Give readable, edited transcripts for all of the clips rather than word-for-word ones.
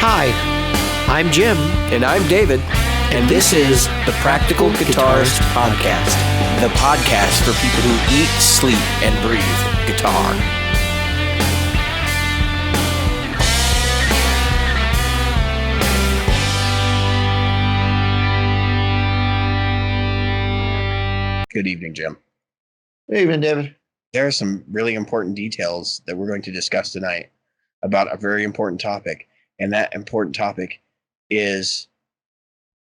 Hi, I'm Jim. And I'm David. And this is the Practical Guitarist Podcast. The podcast for people who eat, sleep, and breathe guitar. Good evening, Jim. Good evening, David. There are some really important details that we're going to discuss tonight about a very important topic. And that important topic is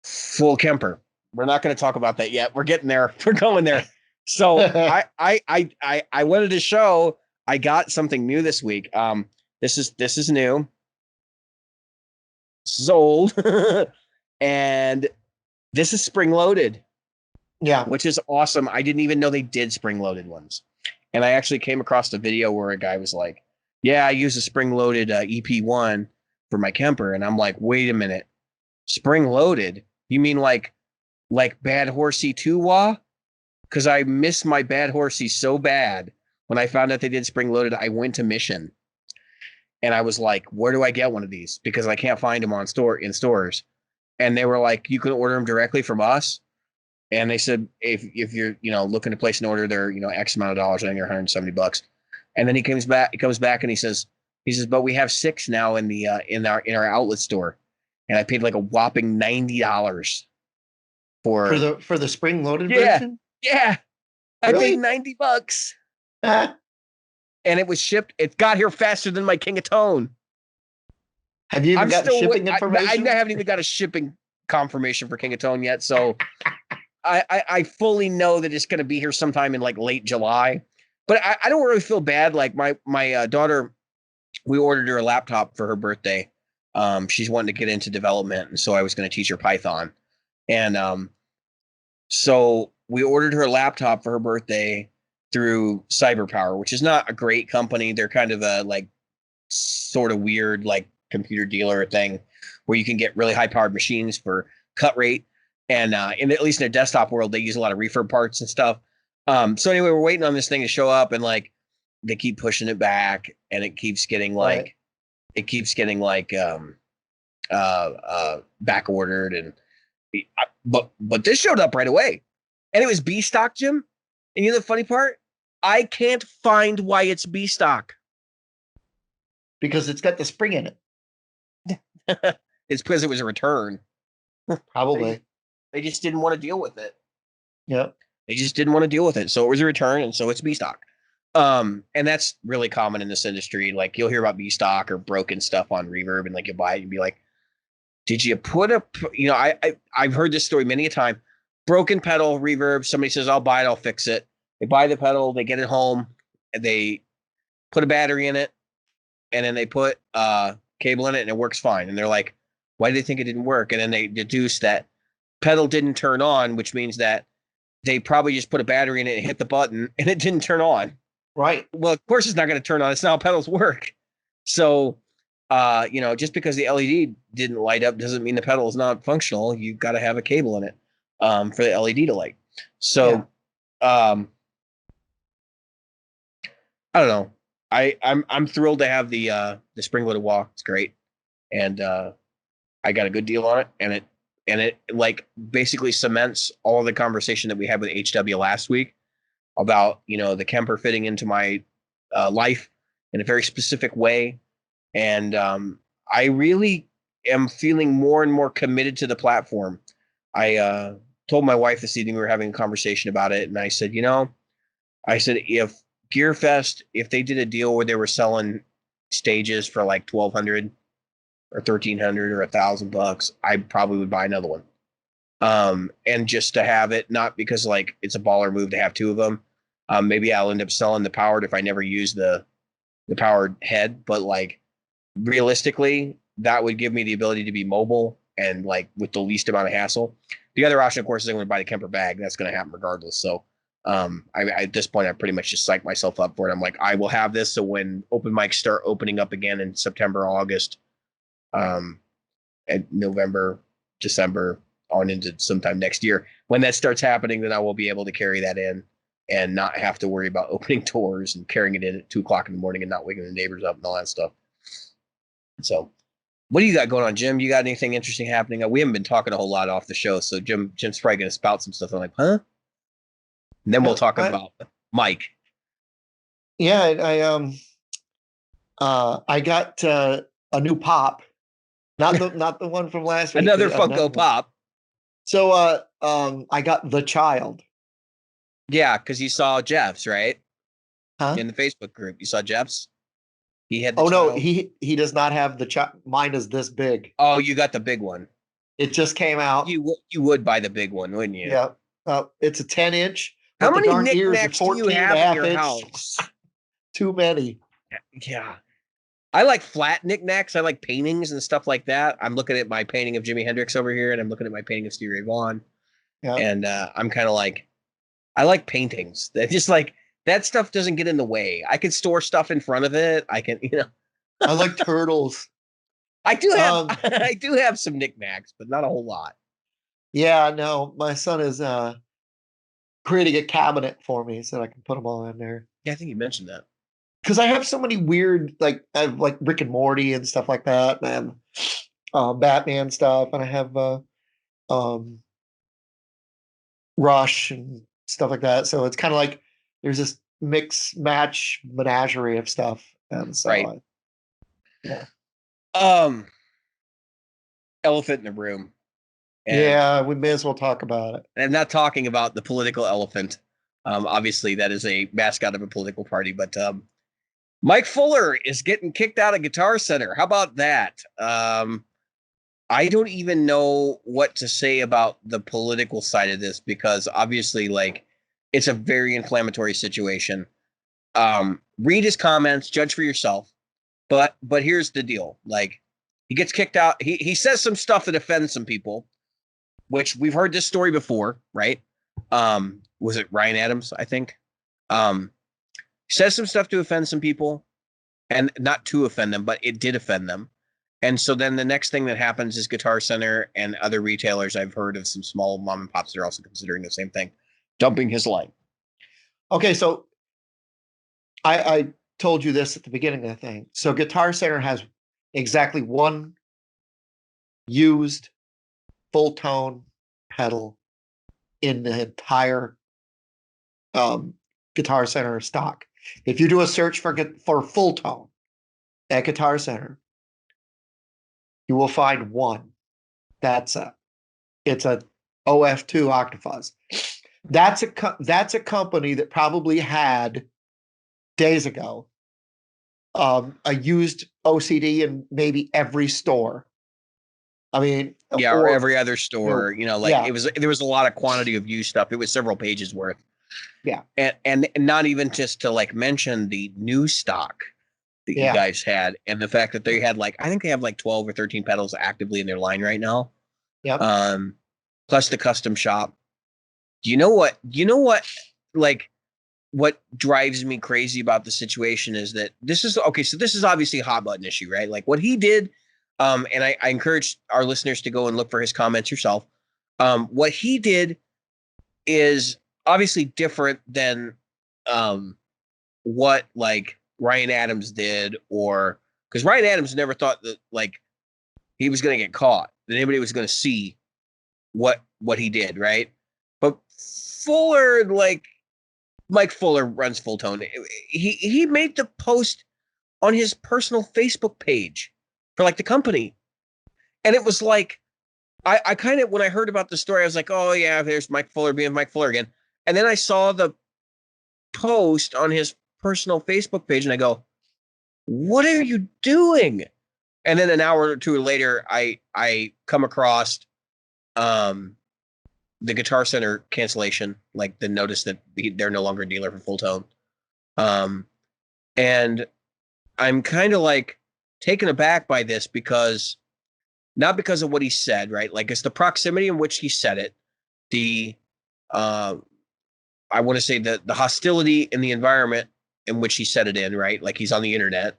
full Kemper. We're not going to talk about that yet. We're getting there. We're going there. So I wanted to show I got something new this week. This is new. This is old. And this is spring loaded. Yeah. Which is awesome. I didn't even know they did spring loaded ones. And I actually came across a video where a guy was like, yeah, I use a spring loaded EP1 for my Kemper. And I'm like, wait a minute. Spring loaded? You mean like Bad Horsey 2 wah? Because I miss my Bad Horsey so bad. When I found out they did spring loaded, I went to Mission. And I was like, where do I get one of these? Because I can't find them in stores. And they were like, you can order them directly from us. And they said, if you're, looking to place an order, they're, X amount of dollars, I think they're $170. And then he comes back and he says, but we have 6 now in the, in our outlet store. And I paid like a whopping $90 for the spring loaded version. Yeah. Really? I paid $90. And it was shipped. It got here faster than my King of Tone. Have you even got shipping information? I haven't even got a shipping confirmation for King of Tone yet. So I fully know that it's going to be here sometime in like late July, but I don't really feel bad. Like my daughter, we ordered her a laptop for her birthday. She's wanting to get into development. And so I was going to teach her Python. And so we ordered her a laptop for her birthday through CyberPower, which is not a great company. They're kind of a like sort of weird, like computer dealer thing where you can get really high powered machines for cut rate. And at least in the desktop world, they use a lot of refurb parts and stuff. So anyway, we're waiting on this thing to show up, and like they keep pushing it back, and it keeps getting like back ordered, and but this showed up right away, and it was B stock, Jim. And you know the funny part? I can't find why it's B stock. Because it's got the spring in it. It's because it was a return. Probably. They just didn't want to deal with it. Yeah. They just didn't want to deal with it. So it was a return, and so it's B stock. And that's really common in this industry. Like you'll hear about B stock or broken stuff on Reverb, and like you buy it, you'd be like, did you put I've heard this story many a time. Broken pedal, Reverb, somebody says, I'll buy it, I'll fix it. They buy the pedal, they get it home, and they put a battery in it, and then they put cable in it, and it works fine. And they're like, why do they think it didn't work? And then they deduce that pedal didn't turn on, which means that they probably just put a battery in it and hit the button, and it didn't turn on. Right. Well, of course it's not going to turn on. It's not how pedals work. So, just because the LED didn't light up doesn't mean the pedal is not functional. You've got to have a cable in it for the LED to light. So, I don't know. I'm thrilled to have the spring loaded wah. It's great, and I got a good deal on it, and it like basically cements all the conversation that we had with HW last week about, the Kemper fitting into my life in a very specific way. And I really am feeling more and more committed to the platform. I told my wife this evening, we were having a conversation about it. And I said, if GearFest, if they did a deal where they were selling stages for like $1,200 or $1,300 or $1,000, I probably would buy another one. And just to have it, not because like it's a baller move to have 2 of them. Maybe I'll end up selling the powered if I never use the powered head, but like realistically, that would give me the ability to be mobile and like with the least amount of hassle. The other option, of course, is I'm going to buy the Kemper bag. That's going to happen regardless. So at this point, I pretty much just psyched myself up for it. I'm like, I will have this. So when open mics start opening up again in September, August, and November, December, on into sometime next year, when that starts happening, then I will be able to carry that in and not have to worry about opening doors and carrying it in at 2:00 in the morning and not waking the neighbors up and all that stuff. So What do you got going on, Jim? You got anything interesting happening? We haven't been talking a whole lot off the show, so Jim's probably gonna spout some stuff. I'm like, huh? And then we'll talk about Mike. Yeah, I got a new pop, not the one from last week. Another Funko Pop. So I got the child. Yeah, because you saw Jeff's, right? Huh? In the Facebook group. You saw Jeff's? He had Oh no, child. he does not have the child. Mine is this big. Oh, you got the big one. It just came out. You would buy the big one, wouldn't you? Yeah. It's a 10-inch. How But many the darn ears are knickknacks do 14 you and have a in half your inch. house? Too many. Yeah. I like flat knickknacks. I like paintings and stuff like that. I'm looking at my painting of Jimi Hendrix over here, and I'm looking at my painting of Stevie Ray Vaughan. Yeah. And I'm kind of like, I like paintings. That just like that stuff doesn't get in the way. I can store stuff in front of it. I can, I like turtles. I do have I do have some knickknacks, but not a whole lot. Yeah, no, my son is creating a cabinet for me so I can put them all in there. Yeah, I think you mentioned that. Because I have so many weird, like I have like Rick and Morty and stuff like that, and I have Batman stuff, and I have um, Rush and stuff like that. So it's kind of like there's this mix match menagerie of stuff, and so right. Yeah. Elephant in the room. And yeah, we may as well talk about it. And I'm not talking about the political elephant. Obviously, that is a mascot of a political party, but Mike Fuller is getting kicked out of Guitar Center. How about that? I don't even know what to say about the political side of this because obviously, like, it's a very inflammatory situation. Read his comments, judge for yourself. But here's the deal: like, he gets kicked out. He says some stuff that offends some people, which we've heard this story before, right? Was it Ryan Adams? I think. Says some stuff to offend some people, and not to offend them, but it did offend them. And so then the next thing that happens is Guitar Center and other retailers, I've heard of some small mom and pops that are also considering the same thing, dumping his line. Okay, so I told you this at the beginning of the thing. So Guitar Center has exactly one used full tone pedal in the entire Guitar Center stock. If you do a search for full tone at Guitar Center, you will find one. It's a OF2 Octafuzz. That's a company that probably had days ago a used OCD in maybe every store. I mean, yeah, or every other store. Yeah. There was a lot of quantity of used stuff. It was several pages worth. Yeah, and not even just to like mention the new stock that you guys had, and the fact that they had I think they have 12 or 13 pedals actively in their line right now. Yeah. Plus the custom shop. You know what? What drives me crazy about the situation is that this is okay. So this is obviously a hot button issue, right? Like what he did. And I encourage our listeners to go and look for his comments yourself. What he did is obviously different than what Ryan Adams did, or because Ryan Adams never thought that he was going to get caught, that anybody was going to see what he did, right? But Fuller, Mike Fuller runs Full Tone. He made the post on his personal Facebook page for the company, and it was I kind of, when I heard about the story, I was like, oh yeah, there's Mike Fuller being Mike Fuller again. And then I saw the post on his personal Facebook page and I go, what are you doing? And then an hour or two later, I come across the Guitar Center cancellation, the notice that they're no longer a dealer for Full Tone. And I'm kind of taken aback by this because not because of what he said, right? It's the proximity in which he said it, the I want to say the hostility in the environment in which he said it in, right? He's on the internet.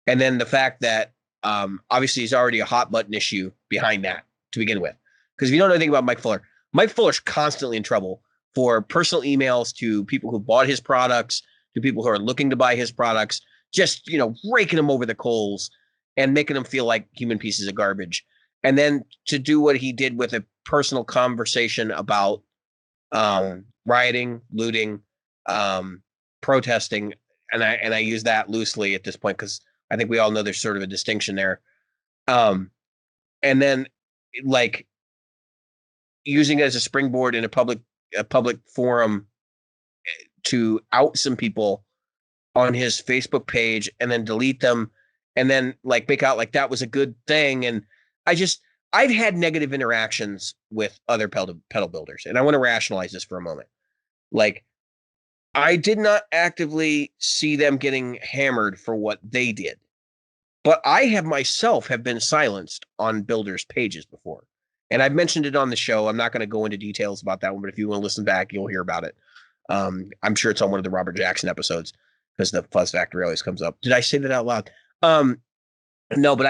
And then the fact that obviously he's already a hot button issue behind that to begin with. Because if you don't know anything about Mike Fuller's constantly in trouble for personal emails to people who bought his products, to people who are looking to buy his products, just, raking them over the coals. and making them feel like human pieces of garbage. And then to do what he did with a personal conversation about rioting, looting, protesting, and I use that loosely at this point because I think we all know there's sort of a distinction there. And then like using it as a springboard in a public forum to out some people on his Facebook page and then delete them and then like make out like that was a good thing. And I've had negative interactions with other pedal builders, and I want to rationalize this for a moment. Like, I did not actively see them getting hammered for what they did, but I have myself have been silenced on builders' pages before. And I've mentioned it on the show. I'm not going to go into details about that one, but if you want to listen back, you'll hear about it. I'm sure it's on one of the Robert Jackson episodes because the Fuzz Factory always comes up. Did I say that out loud? No, but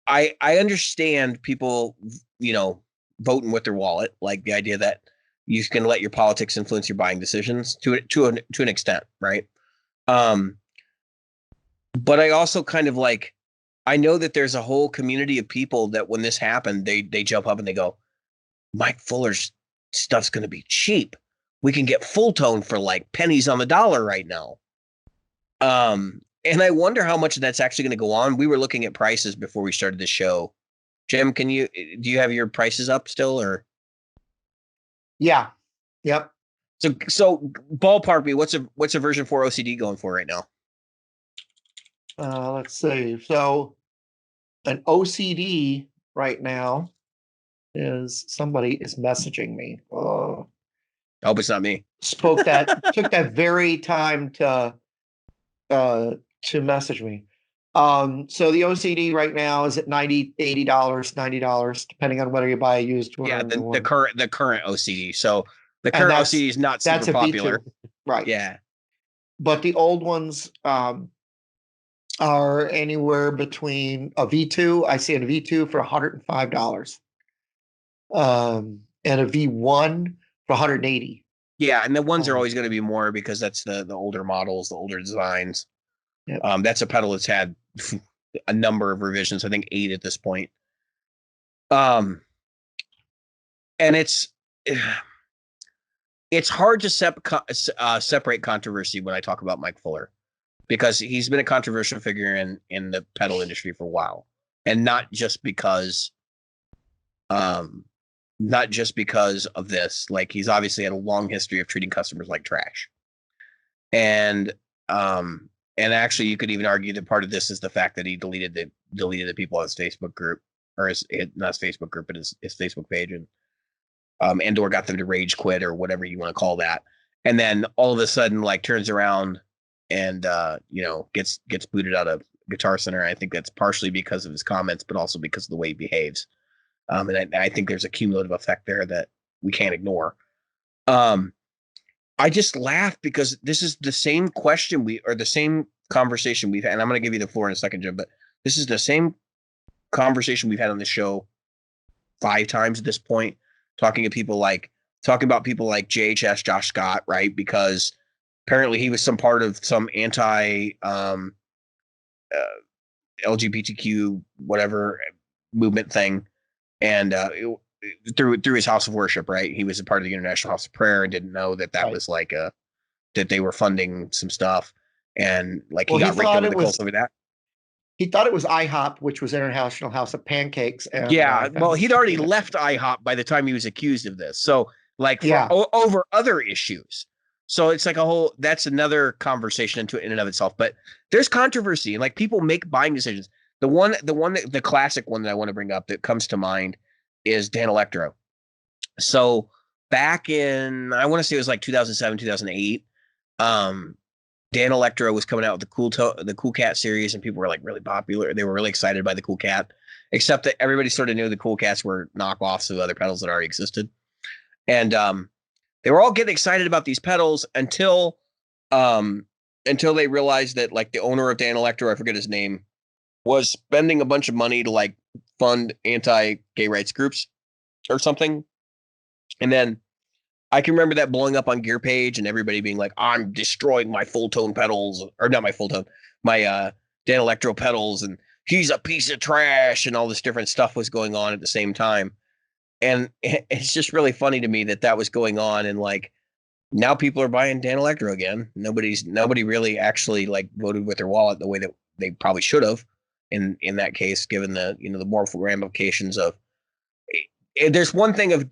I understand people, voting with their wallet, like the idea that you can let your politics influence your buying decisions to an extent, right? But I also kind of like, I know that there's a whole community of people that when this happened, they jump up and they go, Mike Fuller's stuff's going to be cheap. We can get full tone for like pennies on the dollar right now. And I wonder how much of that's actually going to go on. We were looking at prices before we started the show. Jim, do you have your prices up still or? Yeah. Yep. So ballpark me, what's a version 4 OCD going for right now? Let's see. So an OCD right now is somebody is messaging me. I hope it's not me. Took that very time to message me. So the OCD right now is at $90, $80, $90, depending on whether you buy a used one. Yeah, the current OCD. So the And current OCD is not super that's a popular. V2, right? Yeah. But the old ones are anywhere between a V2. I see a V2 for $105. And a V1 for 180. Yeah, and the ones are always going to be more because that's the older models, the older designs. Yep. That's a pedal that's had a number of revisions, I think 8 at this point. And it's hard to separate controversy when I talk about Mike Fuller, because he's been a controversial figure in the pedal industry for a while, and not just because of this. Like, he's obviously had a long history of treating customers like trash. And actually you could even argue that part of this is the fact that he deleted the people on his Facebook group, or not his Facebook group, but his Facebook page, and or got them to rage quit or whatever you want to call that. And then all of a sudden like turns around and gets booted out of Guitar Center. I think that's partially because of his comments, but also because of the way he behaves. And I think there's a cumulative effect there that we can't ignore. I just laugh because this is the same question the same conversation we've had, and I'm going to give you the floor in a second, Jim, but this is the same conversation we've had on the show 5 times at this point, talking about people like JHS, Josh Scott, right? Because apparently he was some part of some anti LGBTQ whatever movement thing, and through his house of worship, right? He was a part of the International House of Prayer and didn't know that right. Was like that they were funding some stuff, and like he got raked over the coals over that. He thought it was IHOP, which was International House of Pancakes. And yeah, well, he'd already left IHOP by the time he was accused of this. So like over other issues. So it's like that's another conversation in and of itself. But there's controversy, and like people make buying decisions. The classic one that I want to bring up that comes to mind is Dan Electro. So back in, I want to say it was like 2007, 2008, Dan Electro was coming out with the Cool Cat series, and people were like really popular. They were really excited by the Cool Cat, except that everybody sort of knew the Cool Cats were knockoffs of other pedals that already existed. And they were all getting excited about these pedals until they realized that like the owner of Dan Electro, I forget his name, was spending a bunch of money to like fund anti-gay rights groups or something. And then I can remember that blowing up on Gear Page and everybody being like, I'm destroying my full tone pedals, or not my full tone, my Dan Electro pedals and he's a piece of trash and all this different stuff was going on at the same time. And it's just really funny to me that was going on. And like, now people are buying Dan Electro again. Nobody really actually like voted with their wallet the way that they probably should have in that case, given the, the moral ramifications of, there's one thing of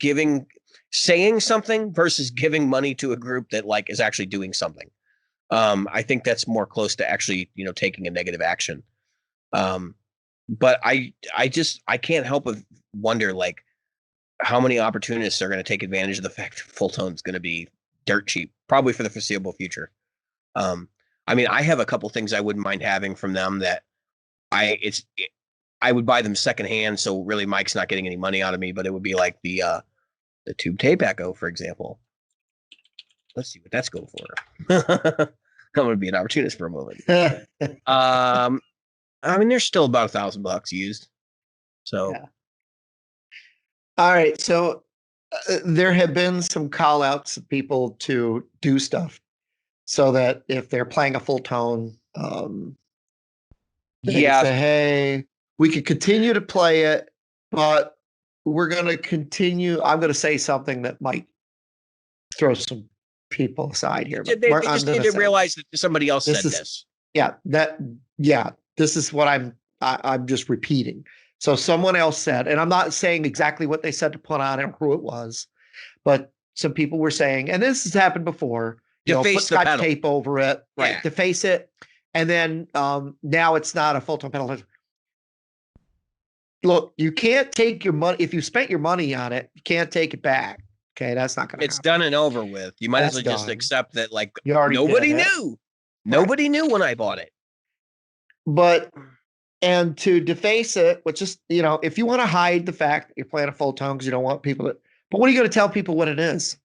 saying something versus giving money to a group that like is actually doing something. I think that's more close to actually, taking a negative action. But I can't help but wonder like how many opportunists are going to take advantage of the fact that Full Tone is going to be dirt cheap, probably for the foreseeable future. I mean, I have a couple things I wouldn't mind having from them that I would buy them secondhand. So really Mike's not getting any money out of me, but it would be like the Tube Tape Echo, for example. Let's see what that's going for. I'm going to be an opportunist for a moment. I mean, they're still about $1,000 used. So, yeah. All right. So there have been some call outs of people to do stuff so that if they're playing a full tone, they say, hey, we can continue to play it, but we're going to continue. I'm going to say something that might throw some people aside here. They just need to realize that somebody else said this. Yeah, this is what I'm just repeating. So someone else said, and I'm not saying exactly what they said to put on it or who it was, but some people were saying, and this has happened before, put Scotch tape over it, right? Yeah. Deface it. And then now it's not a full-tone pedal. Look, you can't take your money. If you spent your money on it, you can't take it back. Okay, that's not going to happen. It's done and over with. You might as well just accept that, like, nobody knew. Nobody knew when I bought it. But, and to deface it, which is, if you want to hide the fact that you're playing a full tone because you don't want people to, but what are you going to tell people what it is?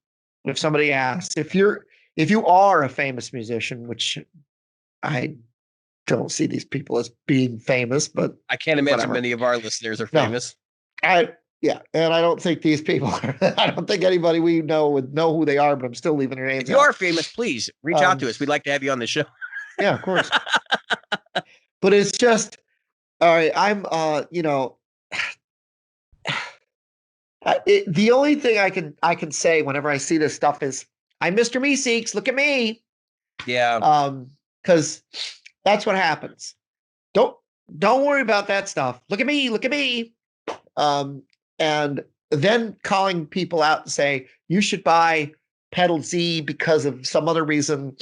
If somebody asks, if you are a famous musician, which I don't see these people as being famous, but I can't imagine many of our listeners are famous. Yeah, and I don't think these people are. I don't think anybody we know would know who they are, but I'm still leaving their names. If you are famous, please reach out to us. We'd like to have you on the show. Yeah, of course. But it's just, all right, I'm, the only thing I can say whenever I see this stuff is, I'm Mr. Meeseeks, look at me. Yeah. Because that's what happens. Don't worry about that stuff. Look at me, look at me. And then calling people out and say, you should buy pedal Z because of some other reason,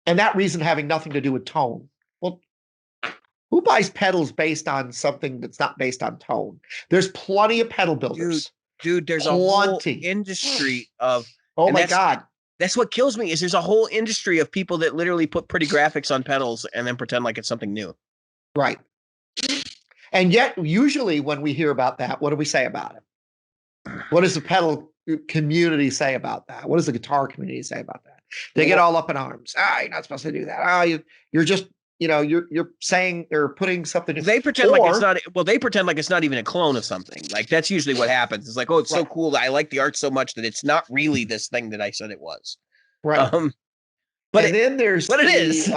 and that reason having nothing to do with tone. Well, who buys pedals based on something that's not based on tone? There's plenty of pedal builders. Dude, there's a whole industry of... Oh my God. That's what kills me, is there's a whole industry of people that literally put pretty graphics on pedals and then pretend like it's something new. Right. And yet, usually when we hear about that, what do we say about it? What does the pedal community say about that? What does the guitar community say about that? They get all up in arms. You're not supposed to do that. You're just, you're saying or putting something. They pretend like it's not. Well, they pretend like it's not even a clone of something. Like that's usually what happens. It's like, oh, it's so cool. I like the art so much that it's not really this thing that I said it was. Right. But then there's what it is.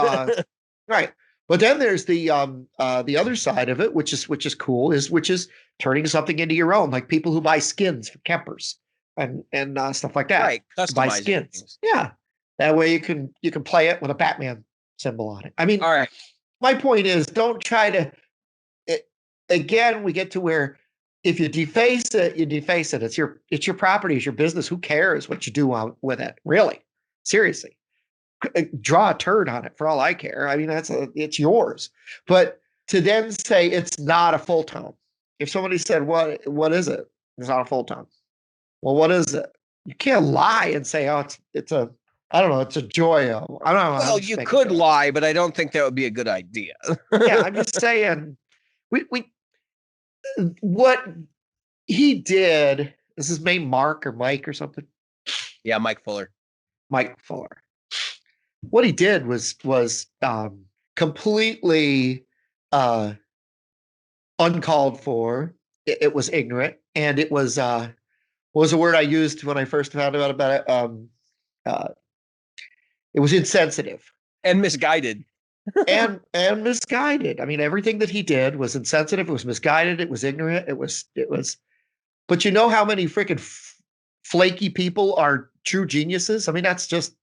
Right. But then there's the other side of it, which is cool, which is turning something into your own, like people who buy skins for Kempers and stuff like that. Right, buy skins. Things. Yeah, that way you can play it with a Batman symbol on it. I mean, all right. My point is, don't try to. Again, we get to where if you deface it, you deface it. It's your property, it's your business. Who cares what you do with it? Really, seriously. Draw a turd on it for all I care. I mean, it's yours. But to then say it's not a full tone. If somebody said, what is it? It's not a full tone. Well, what is it? You can't lie and say, oh, it's a, I don't know, it's a Joyo. I don't know. Well, you could lie, but I don't think that would be a good idea. Yeah, I'm just saying, what he did, is his name Mark or Mike or something? Yeah, Mike Fuller. Mike Fuller. What he did was completely uncalled for. It was ignorant, and it was what was the word I used when I first found out about it? It was insensitive and misguided. and misguided. I mean, everything that he did was insensitive. It was misguided. It was ignorant. It was. But you know how many freaking flaky people are true geniuses? I mean, that's just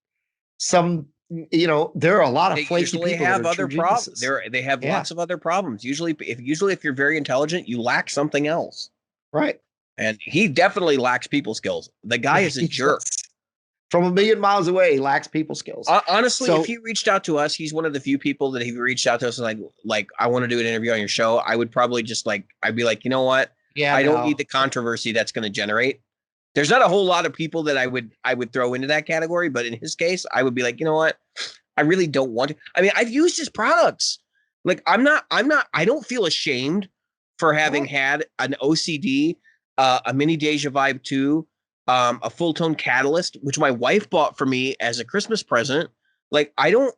some. There are a lot of They flaky usually people that have are true other problems. geniuses. They have Yeah, lots of other problems. Usually if you're very intelligent, you lack something else. right. And he definitely lacks people skills. The guy is a He jerk. just, from a million miles away, he lacks people skills. Honestly, if So he reached out to us, he's one of the few people that if he reached out to us and like I want to do an interview on your show, I would probably just I'd be like, you know what? yeah, I don't need no, the controversy that's going to generate. There's not a whole lot of people that I would throw into that category, but in his case, I would be like, you know what? I really don't want to. I mean, I've used his products. Like I don't feel ashamed for having no, had an OCD, a mini Deja Vibe 2, a full tone catalyst, which my wife bought for me as a Christmas present. Like I don't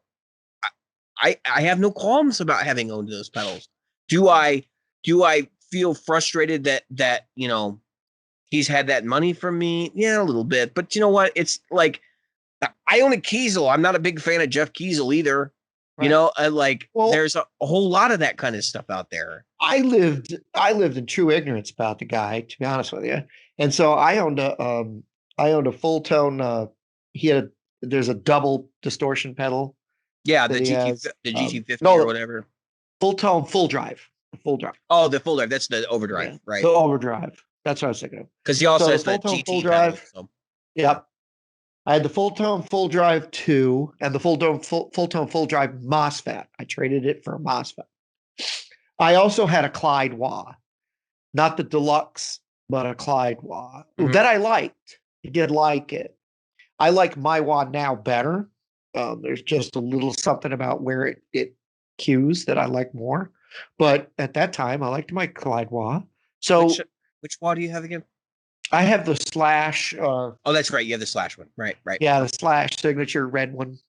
I have no qualms about having owned those pedals. Do I feel frustrated that he's had that money from me? Yeah, a little bit. But you know what? It's like I own a Kiesel. I'm not a big fan of Jeff Kiesel either. right. Well, There's a whole lot of that kind of stuff out there. I lived in true ignorance about the guy, to be honest with you. And so I owned a full tone. He had there's a double distortion pedal Yeah, that the he GT has. the GT50 or No, whatever. full tone, full drive, full drive. Oh, the full drive. That's the overdrive, Yeah, right? the overdrive. That's what I was thinking of. Because he also So the has the full tone, full GT pedal. drive. So Yep. I had the full tone, full drive two, and the full tone, full drive MOSFET. I traded it for a MOSFET. I also had a Clyde Wah, not the deluxe, but a Clyde Wah mhm. that I liked. I did like it. I like my Wah now better. There's just a little something about where it cues that I like more. But at that time, I liked my Clyde Wah. which So which wall do you have again? I have the slash, Oh, that's right. You have the slash one. Right, right. yeah, the slash signature red one.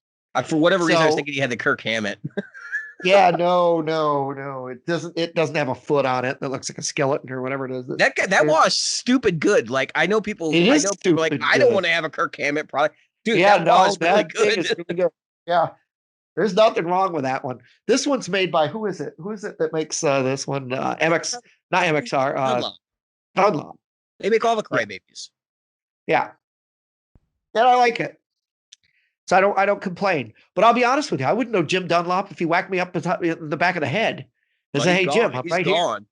For whatever reason, I was So thinking you had the Kirk Hammett. yeah, no, no, no. It doesn't have a foot on it that looks like a skeleton or whatever it is. That guy, that wall is stupid good. Like It I is know people are like stupid I don't want good. to have a Kirk Hammett product, dude. Yeah, That wall no, is really that thing is good. really good. Yeah, there's nothing wrong with that one. This one's made by who is it? Who is it that makes this one? MX, not MXR, Dunlop. Dunlop. They make all the Yeah, crybabies. yeah, and I like it. So I don't complain. But I'll be honest with you, I wouldn't know Jim Dunlop if he whacked me up in the back of the head and Well, say, he's "Hey gone. Jim, I'm He's right here." gone.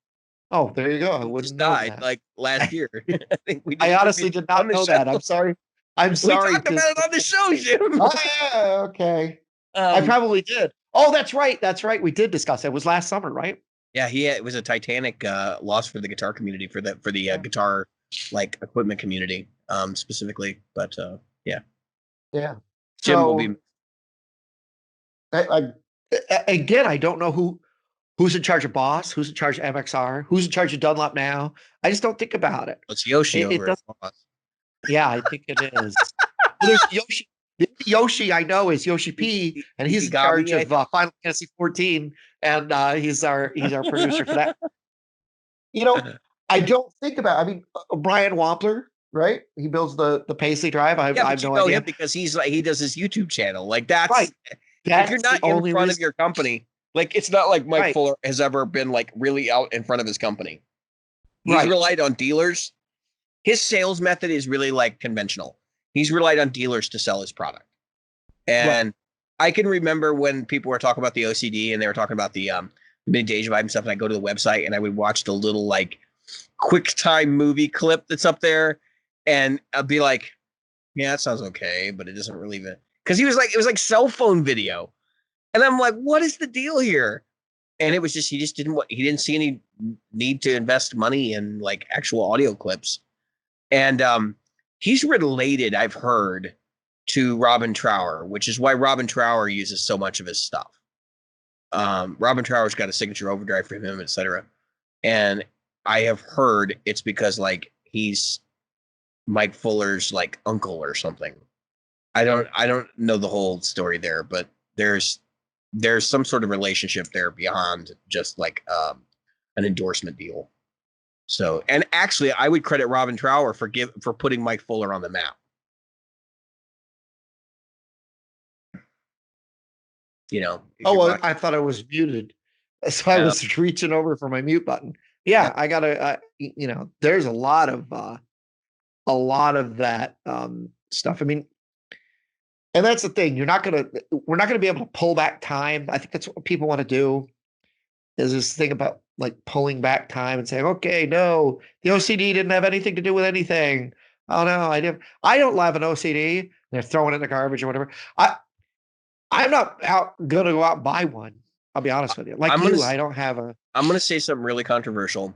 Oh, there you go. I He just wouldn't know died that. like last year. I think we I just honestly did on not the know show. that. I'm sorry. I'm We sorry talked to. about it on the show, Jim. Oh, yeah, okay. I Um, probably did. Oh, that's right. That's right. We did discuss it. It was last summer, right? yeah, it was a titanic loss for the guitar community for the Yeah. guitar like equipment community specifically. But yeah, Yeah. Jim will be. So again, I don't know who's in charge of Boss, who's in charge of MXR, who's in charge of Dunlop now. I just don't think about it. It's Yoshi It over at does. Boss. Yeah, I think it is. Well, there's Yoshi. The Yoshi I know is Yoshi P, and he's in charge Ikigami, I of think. Final Fantasy 14, and he's our producer for that. You know, I don't think about. I mean, Brian Wampler, right? He builds the Paisley drive. I, Yeah, I but have you no know him idea. because he does his YouTube channel. Like Right. if you're That's the not in only front of reason. your company, like it's not like Mike Right. Fuller has ever been like really out in front of his company. He's Right. relied on dealers. His sales method is really like conventional. He's relied on dealers to sell his product. Right. And I can remember when people were talking about the OCD and they were talking about the mid Deja Vibe and stuff, and I go to the website and I would watch the little like quick time movie clip that's up there, and I'd be like, yeah, that sounds okay, but it doesn't really even because it was like cell phone video. And I'm like, what is the deal here? And it was just he didn't see any need to invest money in like actual audio clips. And he's related, I've heard, to Robin Trower, which is why Robin Trower uses so much of his stuff. Robin Trower's got a signature overdrive for him, etc. And I have heard it's because like he's Mike Fuller's like uncle or something. I don't know the whole story there, but there's some sort of relationship there beyond just like an endorsement deal. So, and actually, I would credit Robin Trower for putting Mike Fuller on the map. you know, if Oh, you're well, buying. I thought I was muted. So I Yeah. was reaching over for my mute button. Yeah. Yeah, I gotta, there's a lot of that stuff. I mean, and that's the thing. We're not gonna be able to pull back time. I think that's what people want to do. Is this thing about like pulling back time and saying, okay, no, the OCD didn't have anything to do with anything. Oh no, I didn't. I don't have an OCD. They're throwing it in the garbage or whatever. I'm not gonna go out and buy one. I'll be honest with you. Like I'm gonna you, I don't have a. I'm gonna say something really controversial.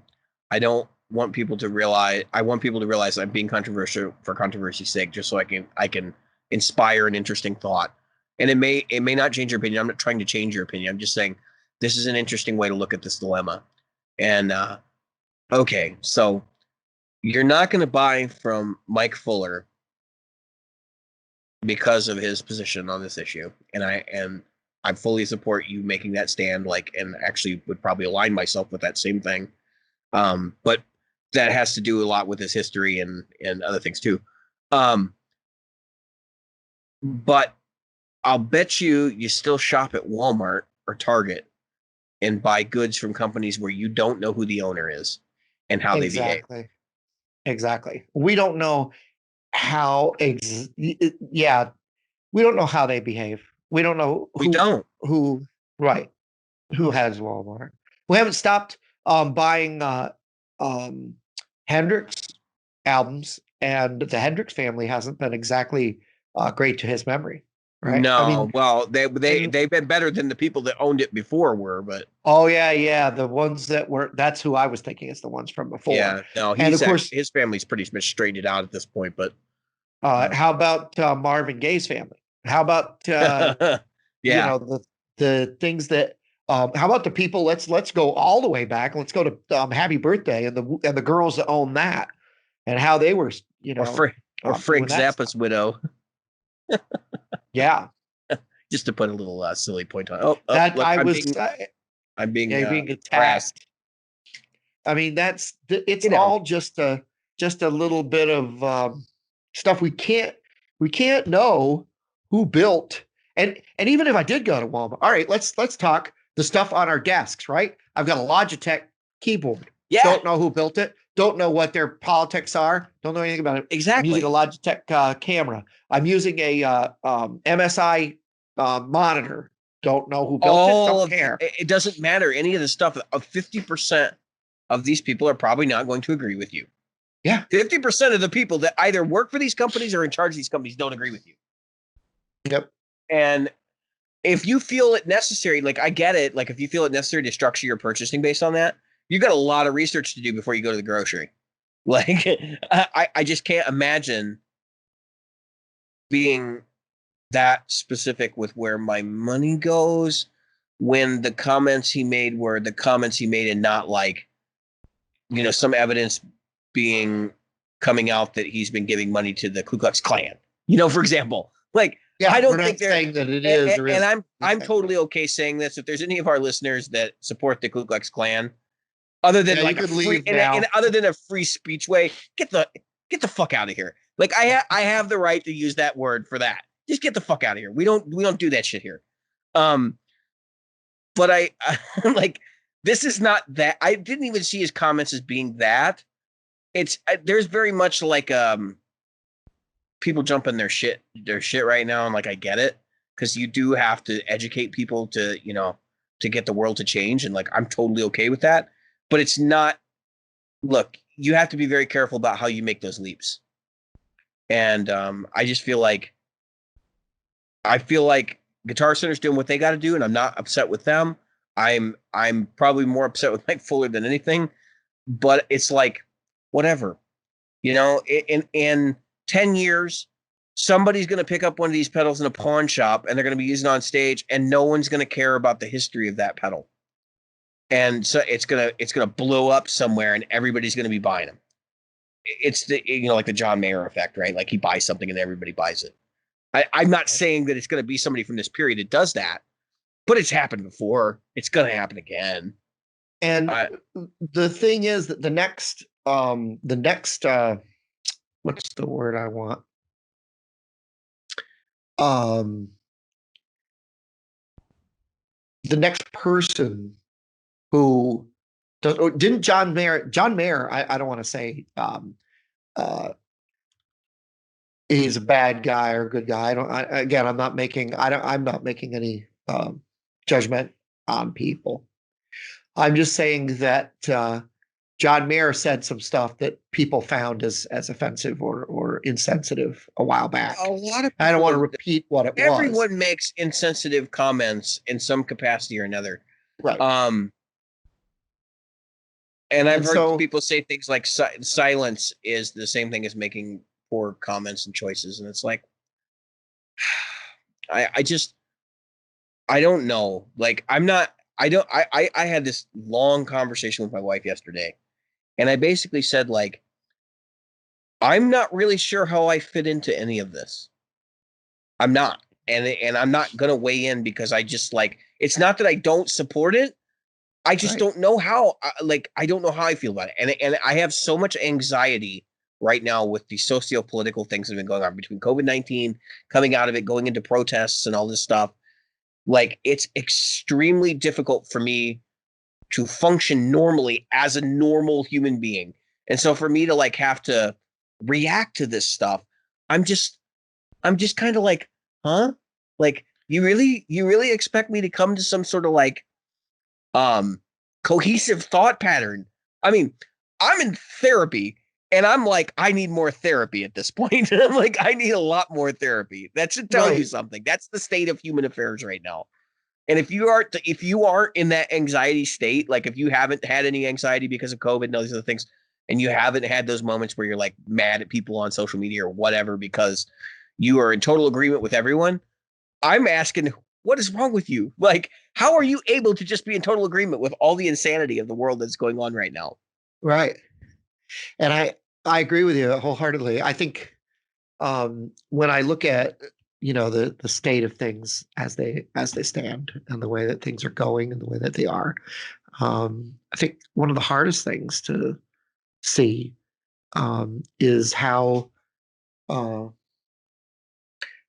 I don't want people to realize. I want people to realize I'm being controversial for controversy's sake, just so I can inspire an interesting thought. And it may not change your opinion. I'm not trying to change your opinion. I'm just saying this is an interesting way to look at this dilemma. And okay, so you're not going to buy from Mike Fuller because of his position on this issue, and I fully support you making that stand. Like, and actually would probably align myself with that same thing. But that has to do a lot with his history and other things too. But I'll bet you still shop at Walmart or Target and buy goods from companies where you don't know who the owner is and how they behave. Exactly. Exactly. We don't know how yeah, we don't know how they behave. We don't know We don't. who right, who has Walmart. We haven't stopped buying um Hendrix albums, and the Hendrix family hasn't been exactly great to his memory, right? I No, mean, well, they and they've been better than the people that owned it before were, but oh yeah, yeah, the ones that were that's who I was thinking is the ones from before. yeah, no, And of he's actually course, his family's pretty much straightened out at this point, but how about Marvin Gaye's family? How about yeah, the things that how about the people? Let's go all the way back. Let's go to Happy Birthday and the girls that own that and how they were, or Frank doing Frank that stuff. Zappa's widow, Yeah, just to put a little silly point on. Oh, oh, that look, I I'm was being I'm being yeah, being harassed. attacked. I mean, it's You know, all just a little bit of stuff we can't know who built. And even if I did go to Walmart, all right, let's talk the stuff on our desks, right? I've got a Logitech keyboard. yeah, Don't know who built it. Don't know what their politics are. Don't know anything about it. I'm using a exactly. Logitech camera. I'm using a MSI monitor. Don't know who built it. All Don't of care. it doesn't matter. Any of the stuff of 50% of these people are probably not going to agree with you. Yeah. 50% of the people that either work for these companies or in charge of these companies don't agree with you. Yep. And if you feel it necessary, like I get it, like if you feel it necessary to structure your purchasing based on that, you got a lot of research to do before you go to the grocery. Like I just can't imagine being that specific with where my money goes when the comments he made were the comments he made and not like, some evidence being coming out that he's been giving money to the Ku Klux Klan, for example. Like, Yeah, I we're don't think not there, saying that it is and, or and isn't. I'm totally okay saying this. If there's any of our listeners that support the Ku Klux Klan, other than Yeah, you like a could free leave and now. other than a free speech way, get the fuck out of here. Like I have the right to use that word for that. Just get the fuck out of here. We don't do that shit here. Um, but I'm like, this is not that. I didn't even see his comments as being that. It's there's very much like people jumping their shit right now, and like I get it because you do have to educate people to get the world to change, and like I'm totally okay with that. But it's not. Look, you have to be very careful about how you make those leaps, and I just feel like Guitar Center's doing what they got to do, and I'm not upset with them. I'm probably more upset with Mike Fuller than anything, but it's like whatever. In 10 years, somebody's going to pick up one of these pedals in a pawn shop and they're going to be using it on stage, and no one's going to care about the history of that pedal. And so it's gonna blow up somewhere, and everybody's going to be buying them. It's like the John Mayer effect, right? Like he buys something and everybody buys it. I'm not saying that it's going to be somebody from this period that does that, but it's happened before. It's going to happen again. And I, the thing is that the next what's the word I want? Um the next person who does, or didn't John Mayer, I don't want to say uh, he's a bad guy or a good guy. Again, I'm not making any judgment on people. I'm just saying that John Mayer said some stuff that people found as offensive or insensitive a while A back. lot of I don't want to people, repeat what it was. everyone makes insensitive comments in some capacity or another. Right. Um, and I've And heard so, people say things like silence is the same thing as making poor comments and choices, and it's like, I just I don't know. Like I'm not. I don't. I had this long conversation with my wife yesterday, and I basically said like, I'm not really sure how I fit into any of this. I'm not. And I'm not gonna weigh in because I just like it's not that I don't support it. I just right. don't know how like I don't know how I feel about it. And I have so much anxiety right now with the socio-political things that have been going on between COVID-19, coming out of it, going into protests and all this stuff. Like it's extremely difficult for me to function normally as a normal human being. And so for me to like have to react to this stuff, I'm just I'm just kind of like, huh? Like you really expect me to come to some sort of like um cohesive thought pattern? I mean, I'm in therapy and I'm like I need more therapy at this point. I'm like I need a lot more therapy. That should tell you Right. something. That's the state of human affairs right now. And if you aren't in that anxiety state, like if you haven't had any anxiety because of COVID and all these other things, and you haven't had those moments where you're like mad at people on social media or whatever because you are in total agreement with everyone, I'm asking, what is wrong with you? Like, how are you able to just be in total agreement with all the insanity of the world that's going on right now? Right. And I agree with you wholeheartedly. I think when I look at the state of things as they stand and the way that things are going and the way that they are, I think one of the hardest things to see is uh,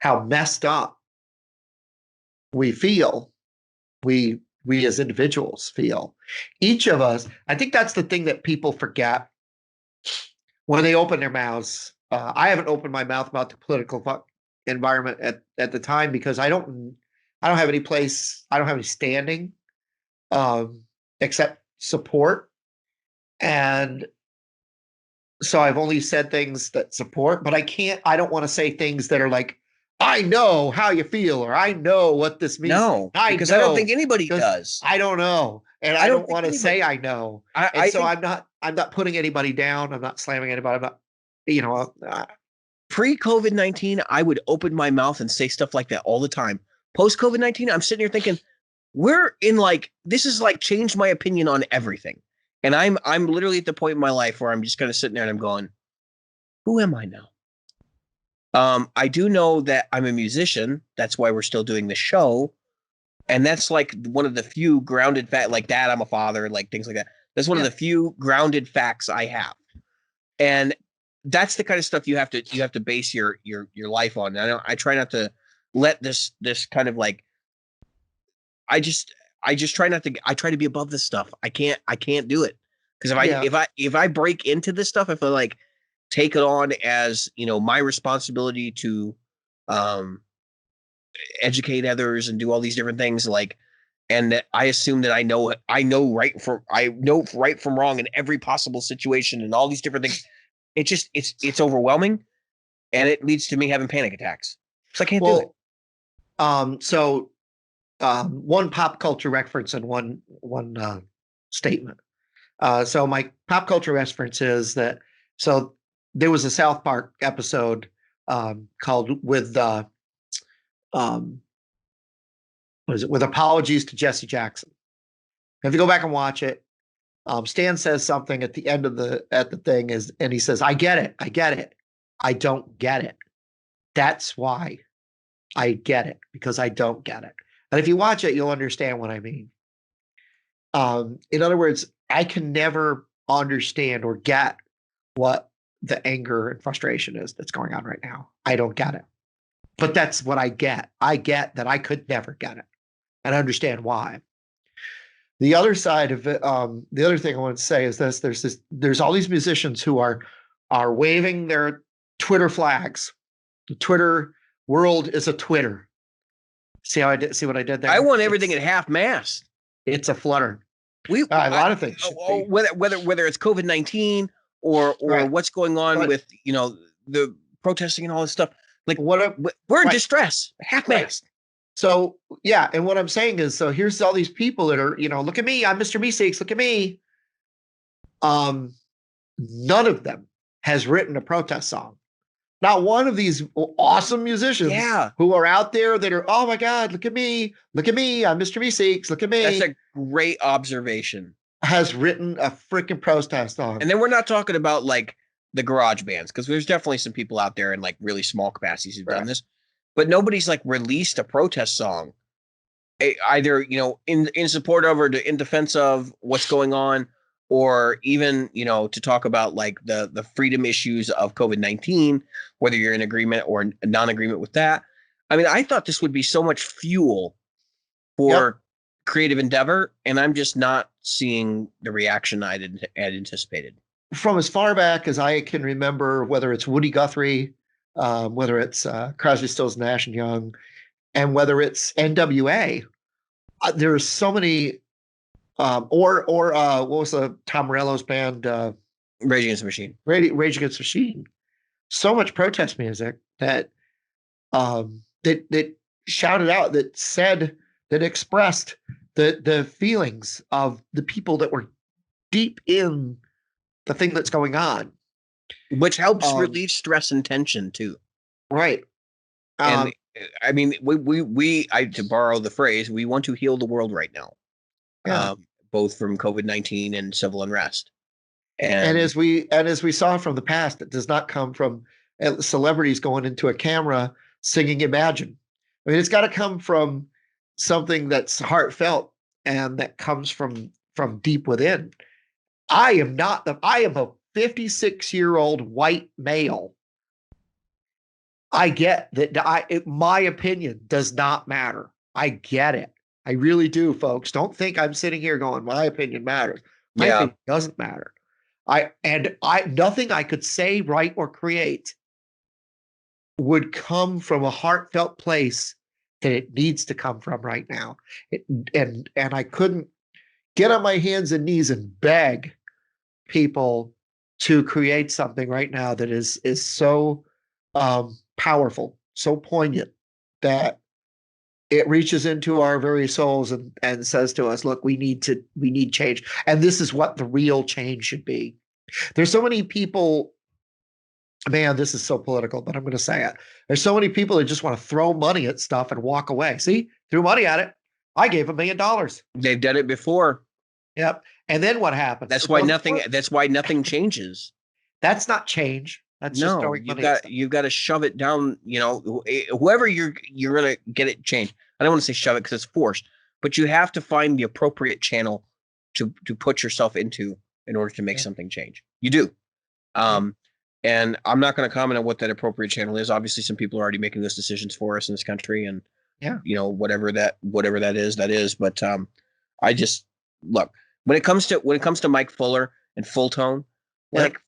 how messed up we feel. We as individuals feel. Each of us. I think that's the thing that people forget when they open their mouths. I haven't opened my mouth about the political environment at the time because I don't have any place. I don't have any standing um, except support, and so I've only said things that support. But I can't. I don't want to say things that are like, I know how you feel, or I know what this means. No, I because I don't think know anybody because does. I don't know, and I I don't don't think want to anybody. say I know. I, And I so think I'm not putting anybody down. I'm not slamming anybody. I'm not, you know, pre COVID 19, I would open my mouth and say stuff like that all the time. Post COVID 19, I'm sitting here thinking, we're in like, this is like changed my opinion on everything. And I'm literally at the point in my life where I'm just kind of sitting there and I'm going, who am I now? I do know that I'm a musician. That's why we're still doing the show. And that's like one of the few grounded fact like that. I'm a father, like things like that. That's one of yeah, the few grounded facts I have. And that's the kind of stuff you have to base your life on. I try not to let this kind of like I just I just try not to I try to be above this stuff. I can't do it. Because if I yeah. if I if I break into this stuff, if I like take it on as, my responsibility to um educate others and do all these different things, like, and that I assume that I know right from wrong in every possible situation and all these different things. It's overwhelming, and it leads to me having panic attacks. So I can't do it. Well, so one pop culture reference and one statement. So my pop culture reference is that so there was a South Park episode called with um, what is it? With apologies to Jesse Jackson. If you go back and watch it, Stan says something at the end of the thing is, and he says, I get it, I don't get it. That's why I get it because I don't get it. And if you watch it, you'll understand what I mean. In other words, I can never understand or get what the anger and frustration is that's going on right now. I don't get it. But that's what I get. I get that I could never get it. and I understand why. The other side of it, the other thing I want to say is this: there's all these musicians who are waving their Twitter flags. The Twitter world is a Twitter. See how I did? See what I did there? I want everything at half mast. It's a flutter. We A lot of things should be. Whether it's COVID-19 or Right. what's going on But- with the protesting and all this stuff. Like What we're in right. distress. Half Right. mast. So yeah, and what I'm saying is, so here's all these people that are, look at me, I'm Mr. Meeseeks, look at me. None of them has written a protest song. Not one of these awesome musicians who are out there that are, oh my God, look at me, I'm Mr. Meeseeks, look at me. That's a great observation. Has written a freaking protest song. And then we're not talking about like the garage bands, because there's definitely some people out there in like really small capacities who've done this, but nobody's like released a protest song, either in support of or in defense of what's going on, or even to talk about like the freedom issues of COVID-19, whether you're in agreement or non-agreement with that. I mean, I thought this would be so much fuel for creative endeavor, and I'm just not seeing the reaction I had anticipated. From as far back as I can remember, whether it's Woody Guthrie, whether it's Crosby, Stills, Nash and Young, and whether it's NWA, there's so many, or what was the Tom Morello's band? Rage Against the Machine. Rage Against the Machine. So much protest music that that shouted out, that said, that expressed the feelings of the people that were deep in the thing that's going on, which helps relieve stress and tension too. Right. And I mean, we to borrow the phrase, we want to heal the world right now. Yeah. Both from COVID-19 and civil unrest. And as we saw from the past, it does not come from celebrities going into a camera singing Imagine. I mean, it's got to come from something that's heartfelt and that comes from deep within. I am a 56-year-old white male. I get that my opinion does not matter. I get it. I really do, folks. Don't think I'm sitting here going, my opinion matters. My opinion doesn't matter. Nothing I could say, write, or create would come from a heartfelt place that it needs to come from right now. And I couldn't get on my hands and knees and beg people to create something right now that is so powerful, so poignant, that it reaches into our very souls and says to us, look, we need change. And this is what the real change should be. There's so many people, man, this is so political, but I'm going to say it. There's so many people that just want to throw money at stuff and walk away. See, threw money at it. I gave $1 million. They've done it before. Yep. And then what happens? That's why nothing changes. That's not change. That's just throwing money. You've got to shove it down. Whoever you're gonna get it changed. I don't want to say shove it because it's forced, but you have to find the appropriate channel to put yourself into in order to make something change. You do. And I'm not going to comment on what that appropriate channel is. Obviously, some people are already making those decisions for us in this country, and whatever that is, that is. But I just look, when it comes to Mike Fuller and Full Tone, like,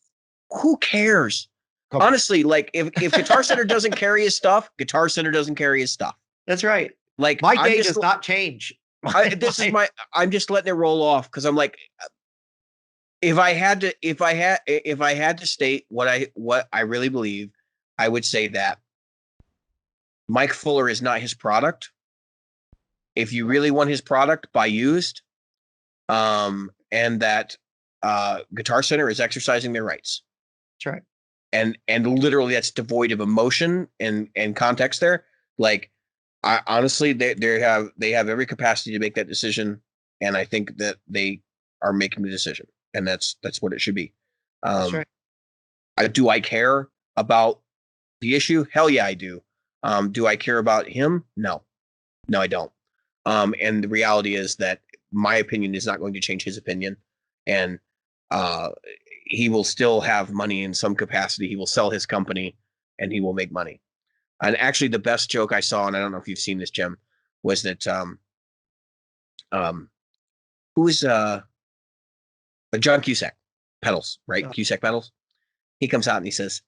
who cares? Honestly, like if Guitar Center doesn't carry his stuff, Guitar Center doesn't carry his stuff. That's right. Like, my day does not change. I'm just letting it roll off because I'm like, if I had to state what I really believe, I would say that Mike Fuller is not his product. If you really want his product, buy used. And that Guitar Center is exercising their rights. That's right. And literally that's devoid of emotion and context there. Like, I honestly, they have every capacity to make that decision, and I think that they are making the decision, and that's what it should be. That's right. Do I care about the issue? Hell yeah, I do. Do I care about him? No, I don't. And the reality is that my opinion is not going to change his opinion, and he will still have money in some capacity. He will sell his company, and he will make money. And actually, the best joke I saw, and I don't know if you've seen this, Jim, was that who is John Cusack pedals, right? Cusack pedals. He comes out and he says,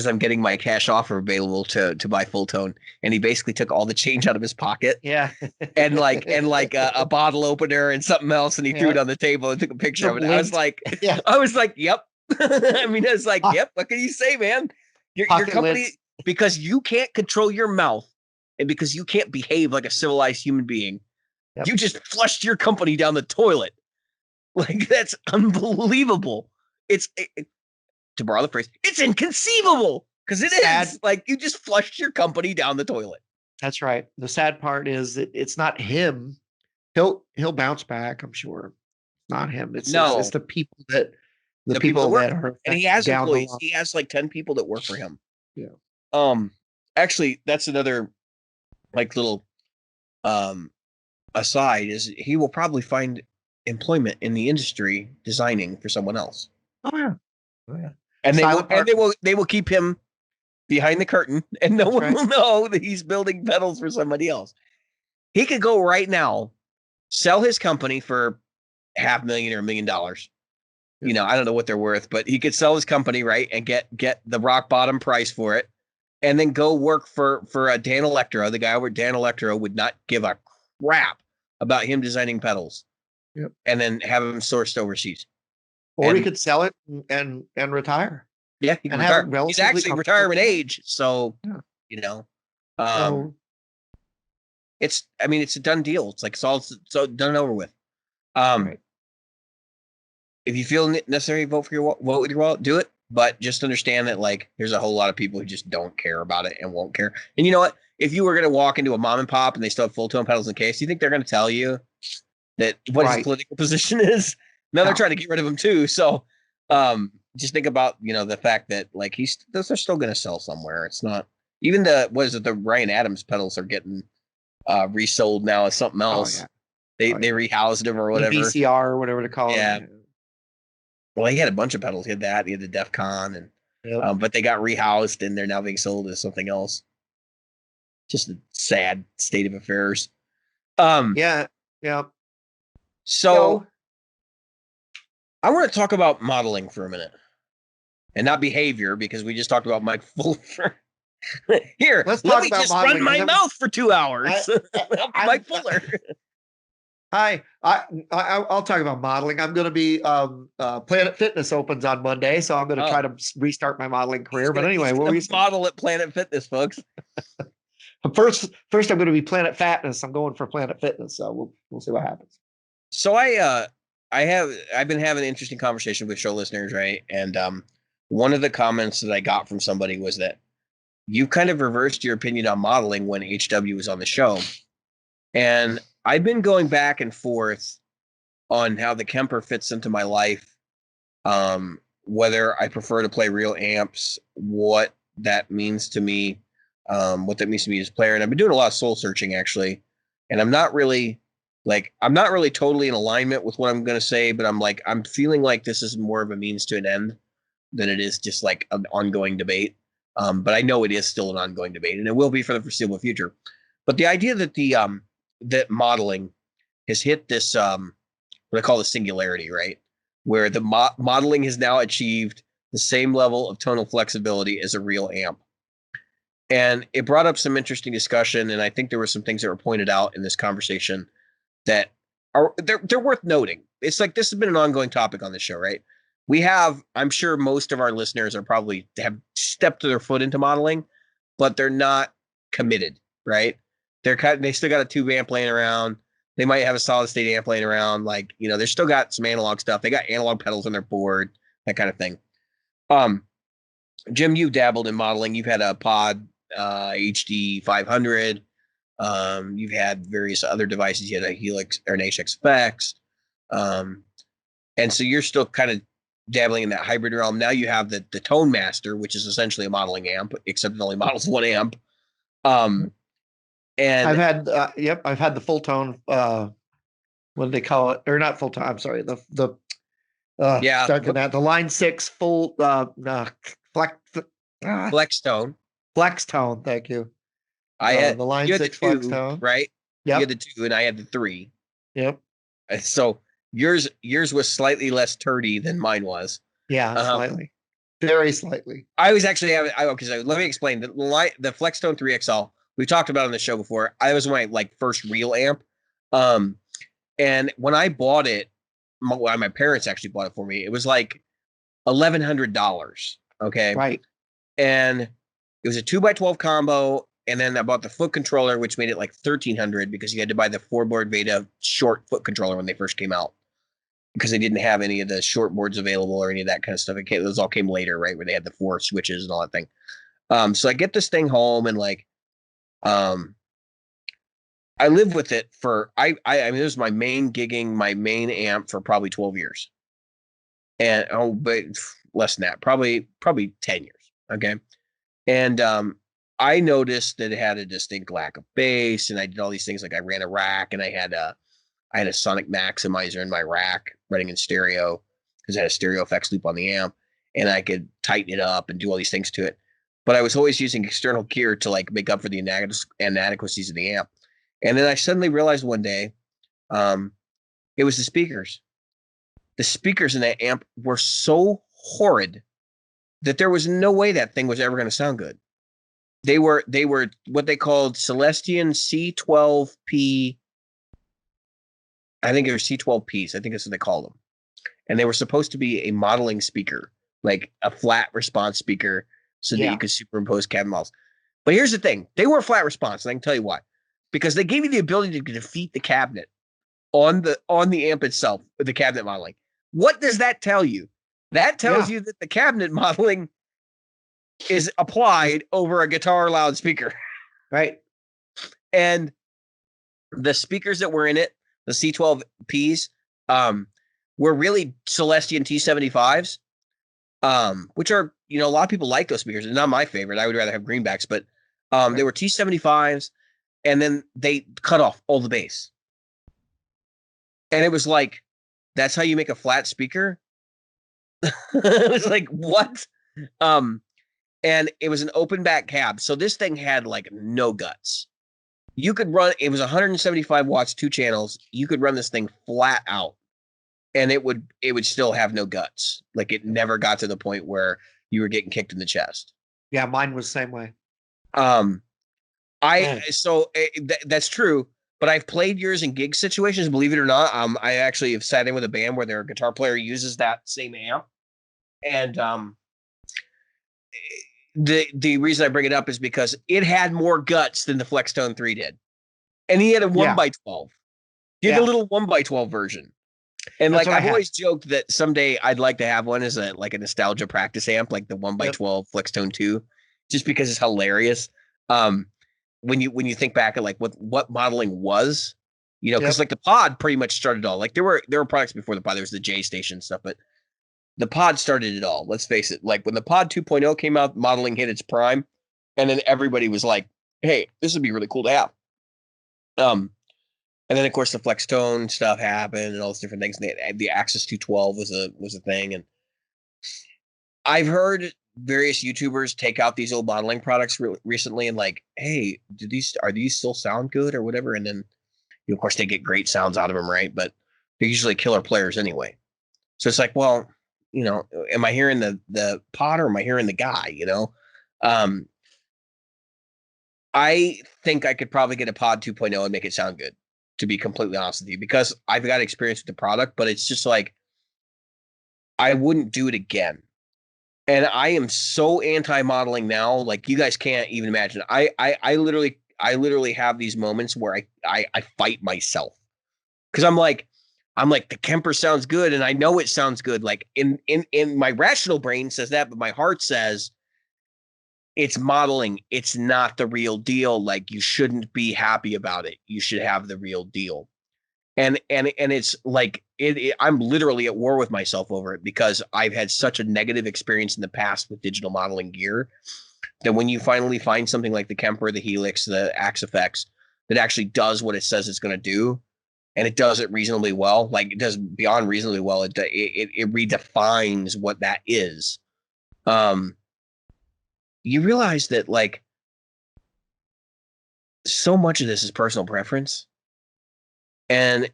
I'm getting my cash offer available to buy Full Tone. And he basically took all the change out of his pocket. Yeah. and a bottle opener and something else. And he threw it on the table and took a picture of it. I was like, yep. I mean, it's like, yep. What can you say, man? Your company, because you can't control your mouth and because you can't behave like a civilized human being, you just flushed your company down the toilet. Like, that's unbelievable. It's, to borrow the phrase, it's inconceivable because it is. Like, you just flushed your company down the toilet. That's right. The sad part is that it's not him. He'll bounce back, I'm sure. It's not him. It's the people that people that are, and he has employees. He has like 10 people that work for him. Yeah. Actually, that's another like little aside is he will probably find employment in the industry designing for someone else. Oh yeah. And they will keep him behind the curtain and no one will know that he's building pedals for somebody else. He could go right now, sell his company for $500,000 or $1 million. You know, I don't know what they're worth, but he could sell his company, right, and get the rock bottom price for it, and then go work for Dan Electro. The guy over at Dan Electro would not give a crap about him designing pedals. Yep. And then have them sourced overseas. Or he could sell it and retire. Yeah, he can retire. He's actually retirement age, so you know, it's a done deal. It's like it's all done and over with. If you feel necessary, vote with your wallet, do it. But just understand that like there's a whole lot of people who just don't care about it and won't care. And you know what? If you were going to walk into a mom and pop and they still have Full Tone pedals in case, you think they're going to tell you that what his political position is? Now they're trying to get rid of him too. So just think about, the fact that like they're still going to sell somewhere. It's not even the Ryan Adams pedals are getting resold now as something else. They rehoused them or whatever. The VCR or whatever to call it. Yeah. Well, he had a bunch of pedals. He had that. He had the DEF CON, and but they got rehoused and they're now being sold as something else. Just a sad state of affairs. Yeah. So I want to talk about modeling for a minute, and not behavior because we just talked about Mike Fuller. Here, let me just run my mouth for 2 hours. Mike Fuller. Hi, I'll talk about modeling. I'm going to be Planet Fitness opens on Monday, so I'm going to try to restart my modeling career. But anyway, we'll model at Planet Fitness, folks. First, I'm going to be Planet Fatness. I'm going for Planet Fitness, so we'll see what happens. So I've been having an interesting conversation with show listeners, right? And one of the comments that I got from somebody was that you kind of reversed your opinion on modeling when HW was on the show, and I've been going back and forth on how the Kemper fits into my life, whether I prefer to play real amps, what that means to me, as a player. And I've been doing a lot of soul searching actually, and I'm not really totally in alignment with what I'm going to say, but I'm feeling like this is more of a means to an end than it is just like an ongoing debate. But I know it is still an ongoing debate, and it will be for the foreseeable future. But the idea that that modeling has hit this what I call the singularity, right? Where the modeling has now achieved the same level of tonal flexibility as a real amp. And it brought up some interesting discussion, and I think there were some things that were pointed out in this conversation that are they're worth noting. It's like this has been an ongoing topic on the show, right? I'm sure most of our listeners are probably have stepped their foot into modeling, but they're not committed, right? They still got a tube amp laying around. They might have a solid state amp laying around. Like, they're still got some analog stuff. They got analog pedals on their board, that kind of thing. Jim, you've dabbled in modeling. You've had a Pod HD 500. You've had various other devices. You had a Helix or an HX Effects. And so you're still kind of dabbling in that hybrid realm. Now you have the Tone Master, which is essentially a modeling amp, except it only models one amp. And I've had the Full Tone. What do they call it? Or not Full Tone? I'm sorry. The Line 6 full Flex Tone. Flex Tone. Thank you. I had the Line 6 Flex Tone, right? Yeah, you had the 2, and I had the 3. Yep. So yours was slightly less turdy than mine was. Yeah, Um, slightly. Very slightly. I was actually having. Okay, so let me explain the Flextone 3XL. We talked about it on the show before. I was my like first real amp, um, and when I bought it, my parents actually bought it for me. It was like $1,100. Okay, Right. and it was a 2x12 combo. And then I bought the foot controller, which made it like 1,300 because you had to buy the 4-board Veda short foot controller when they first came out because they didn't have any of the short boards available or any of that kind of stuff. Those all came later, right? Where they had the 4 switches and all that thing. So I get this thing home and like, um, I lived with it for I mean, it was my main gigging, my main amp for probably 12 years. And but less than that, probably 10 years. Okay. And I noticed that it had a distinct lack of bass, and I did all these things like I ran a rack and I had a sonic maximizer in my rack running in stereo because I had a stereo effects loop on the amp, and I could tighten it up and do all these things to it. But I was always using external gear to like make up for the inadequacies of the amp. And then I suddenly realized one day, um, it was the speakers. The speakers in that amp were so horrid that there was no way that thing was ever going to sound good. They were what they called Celestion C12P. I think it was C12Ps. I think that's what they called them. And they were supposed to be a modeling speaker, like a flat response speaker, so that you could superimpose cabinet models. But here's the thing: they were flat response, and I can tell you why. Because they gave you the ability to defeat the cabinet on the amp itself with the cabinet modeling. What does that tell you? That tells you that the cabinet modeling is applied over a guitar loudspeaker. Right. And the speakers that were in it, the C12Ps, were really Celestion T75s, which are, a lot of people like those speakers. They're not my favorite. I would rather have greenbacks, but they were T75s, and then they cut off all the bass. And it was like, that's how you make a flat speaker? It was like, what? And it was an open back cab. So this thing had like no guts. You could run, it was 175 watts, 2 channels. You could run this thing flat out and it would still have no guts. Like it never got to the point where you were getting kicked in the chest. Yeah, mine was the same way. That's true, but I've played yours in gig situations, believe it or not. I actually have sat in with a band where their guitar player uses that same amp. And the reason I bring it up is because it had more guts than the Flextone 3 did. And he had a 1x12. He had a little 1x12 version. And like I've always joked that someday I'd like to have one as a nostalgia practice amp, like the 1x12 Flextone 2, just because it's hilarious. When you think back at like what modeling was, because like the pod pretty much started all. Like there were products before the pod. There was the J Station stuff, but the pod started it all. Let's face it. Like when the pod 2.0 came out, modeling hit its prime, and then everybody was like, "Hey, this would be really cool to have." And then of course the Flextone stuff happened and all those different things. And the Axis 212 was a thing, and I've heard various YouTubers take out these old modeling products recently and like, "Hey, are these still sound good or whatever?" And then of course they get great sounds out of them, right? But they're usually killer players anyway. So it's like, well, am I hearing the pod or am I hearing the guy? I think I could probably get a pod 2.0 and make it sound good, to be completely honest with you, because I've got experience with the product, but it's just like, I wouldn't do it again. And I am so anti-modeling now, like you guys can't even imagine. I literally have these moments where I fight myself because I'm like the Kemper sounds good and I know it sounds good. Like in my rational brain says that, but my heart says it's modeling. It's not the real deal. Like you shouldn't be happy about it. You should have the real deal. And it's like I'm literally at war with myself over it because I've had such a negative experience in the past with digital modeling gear that when you finally find something like the Kemper, the Helix, the Axe Effects that actually does what it says it's going to do, and it does it reasonably well, like it does beyond reasonably well, it redefines what that is. You realize that like so much of this is personal preference. And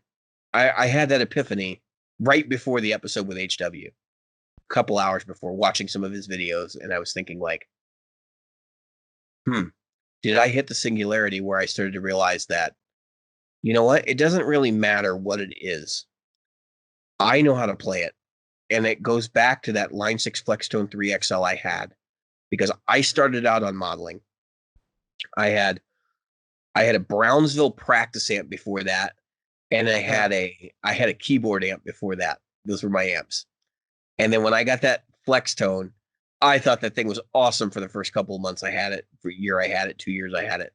I had that epiphany right before the episode with HW, a couple hours before, watching some of his videos, and I was thinking like, did I hit the singularity where I started to realize that, you know what? It doesn't really matter what it is. I know how to play it. And it goes back to that Line 6 Flextone 3 XL I had, because I started out on modeling. I had a Brownsville practice amp before that, and I had a keyboard amp before that. Those were my amps. And then when I got that Flextone, I thought that thing was awesome for the first couple of months I had it. For a year I had it, 2 years I had it.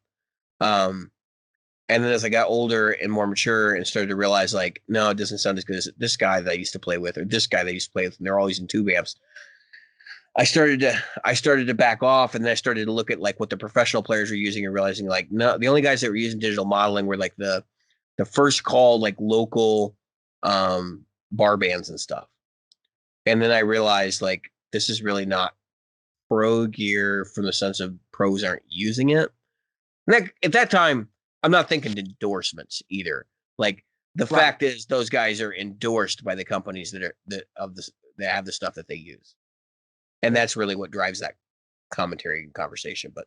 And then as I got older and more mature and started to realize, like, no, it doesn't sound as good as this guy that I used to play with, or this guy that I used to play with, and they're all using tube amps. I started to back off, and then I started to look at like what the professional players were using and realizing, like, no, the only guys that were using digital modeling were like the first call, like local bar bands and stuff. And then I realized, like, this is really not pro gear from the sense of pros aren't using it. And at that time, I'm not thinking endorsements either. Like, the fact is, those guys are endorsed by the companies that have the stuff that they use, and that's really what drives that commentary and conversation. But